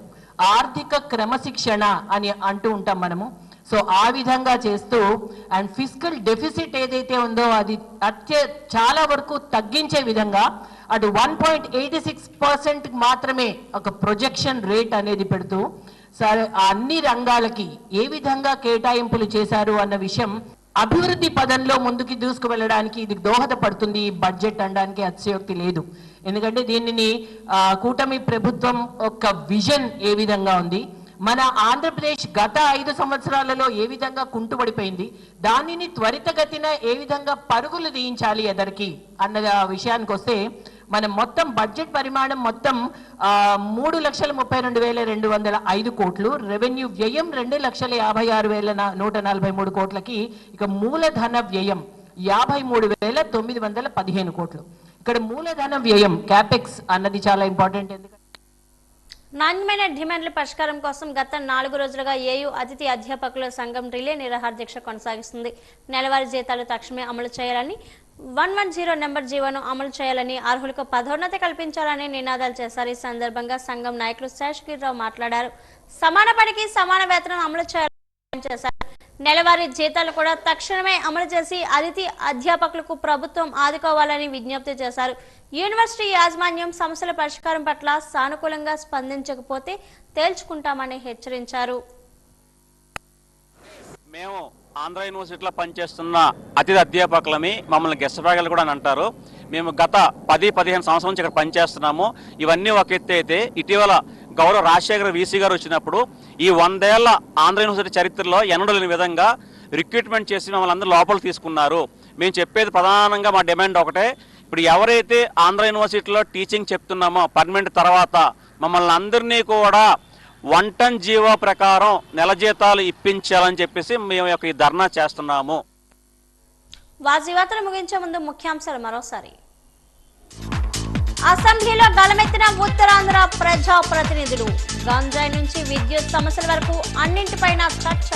ఆర్థిక క్రమశిక్షణ అని అంటూ ఉంటాం మనము. సో ఆ విధంగా చేస్తూ అండ్ ఫిస్కల్ డెఫిసిట్ ఏదైతే ఉందో అది చాలా వరకు తగ్గించే విధంగా అటు 1.86% మాత్రమే ఒక ప్రొజెక్షన్ రేట్ అనేది పెడుతూ సరే అన్ని రంగాలకి ఏ విధంగా కేటాయింపులు చేశారు అన్న విషయం అభివృద్ధి పదంలో ముందుకు దూసుకువెళ్ళడానికి ఇది దోహదపడుతుంది ఈ బడ్జెట్ అనడానికి అతిశయోక్తి లేదు. ఎందుకంటే దీనిని కూటమి ప్రభుత్వం ఒక విజన్ ఏ విధంగా ఉంది, మన ఆంధ్రప్రదేశ్ గత 5 సంవత్సరాలలో ఏ విధంగా కుంటుపడిపోయింది, దానిని త్వరితగతిన ఏ విధంగా పరుగులు తీయించాలి ఎదరికి అన్న విషయానికి వస్తే మన మొత్తం బడ్జెట్ పరిమాణం మొత్తం 3,32,205 కోట్లు, రెవెన్యూ వ్యయం 2,56,143 కోట్లకి, ఇక మూలధన వ్యయం 53,915 కోట్లు. ఇక్కడ మూలధన వ్యయం క్యాపెక్స్ అన్నది చాలా ఇంపార్టెంట్. ఎందుకంటే నాణ్యమైన డిమాండ్ల పరిష్కారం కోసం గత 4 రోజులుగా ఏయూ అతిథి అధ్యాపకుల సంఘం రిలే నిరాహార దీక్ష కొనసాగిస్తుంది. నెలవారీ జీతాలు తక్షణమే అమలు చేయాలని, 110 నెంబర్ జీవోను అమలు చేయాలని, అర్హులకు పదోన్నతి కల్పించాలని నినాదాలు చేశారు. ఈ సందర్భంగా సంఘం నాయకులు శేషగిరిరావు మాట్లాడారు. సమాన పనికి సమాన వేతనం అమలు చేయాలని చేశారు. నెలవారీ జీతాలు కూడా తక్షణమే అమలు చేసి అతిథి అధ్యాపకులకు ప్రభుత్వం ఆదుకోవాలని విజ్ఞప్తి చేశారు. యూనివర్సిటీ యాజమాన్యం సమస్యల పరిష్కారం పట్ల సానుకూలంగా స్పందించకపోతే తేల్చుకుంటామని హెచ్చరించారు. మేము ఆంధ్ర యూనివర్సిటీలో పనిచేస్తున్న అతిథి అధ్యాపకులమి, మమ్మల్ని గెస్ట్ ఫ్యాకల్టీ కూడా అని అంటారు. మేము గత 10-15 సంవత్సరాల నుంచి ఇక్కడ పనిచేస్తున్నాము. ఇవన్నీ ఒక ఎత్తు అయితే ఇటీవల గౌరవ రాజశేఖర వీసీ గారు వచ్చినప్పుడు ఈ 100 ఏళ్ల ఆంధ్ర యూనివర్సిటీ చరిత్రలో ఎన్నడూ లేని విధంగా రిక్రూట్మెంట్ చేసి మమ్మల్ని అందరూ లోపల తీసుకున్నారు. మేము చెప్పేది ప్రధానంగా మా డిమాండ్ ఒకటే, ఇప్పుడు ఎవరైతే ఆంధ్ర యూనివర్సిటీలో టీచింగ్ చెప్తున్నామో పర్మనెంట్ తర్వాత మమ్మల్ని అందరినీ కూడా 110 జీవో ప్రకారం నెల జీతాలు ఇప్పించాలని చెప్పేసి మేము ఈ ధర్నా చేస్తున్నాము. వాజీవార్తలు ముగించే ముందు ముఖ్యాంశాలు మరోసారి. అసెంబ్లీలో గలమెత్తిన ఉత్తరాంధ్ర ప్రజా ప్రతినిధులు, గంజాయి నుంచి విద్యుత్ సమస్యల వరకు అన్నింటిపైన చర్చ.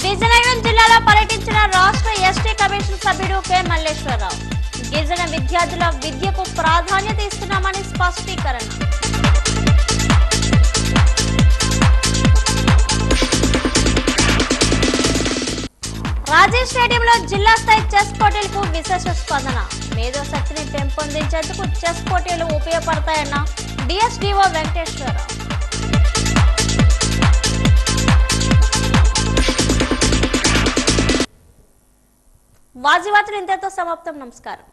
విజయనగరం జిల్లాలో పర్యటించిన రాష్ట్ర ఎస్టీ కమిషన్ సభ్యుడు కె మల్లేశ్వరరావు, గిరిజన విద్యార్థుల విద్యకు ప్రాధాన్యత ఇస్తున్నామని స్పష్టీకరణ. రాజీవ్ స్టేడియంలో జిల్లా స్థాయి చెస్ పోటీలకు విశేష స్పందన. మేధోశక్తిని పెంపొందించేందుకు చెస్ పోటీలు ఉపయోగపడతాయన్న డిఎస్డిఓ వెంకటేశ్వరరావు. వాజీవార్తలు ఇంతతో సమాప్తం. నమస్కారం.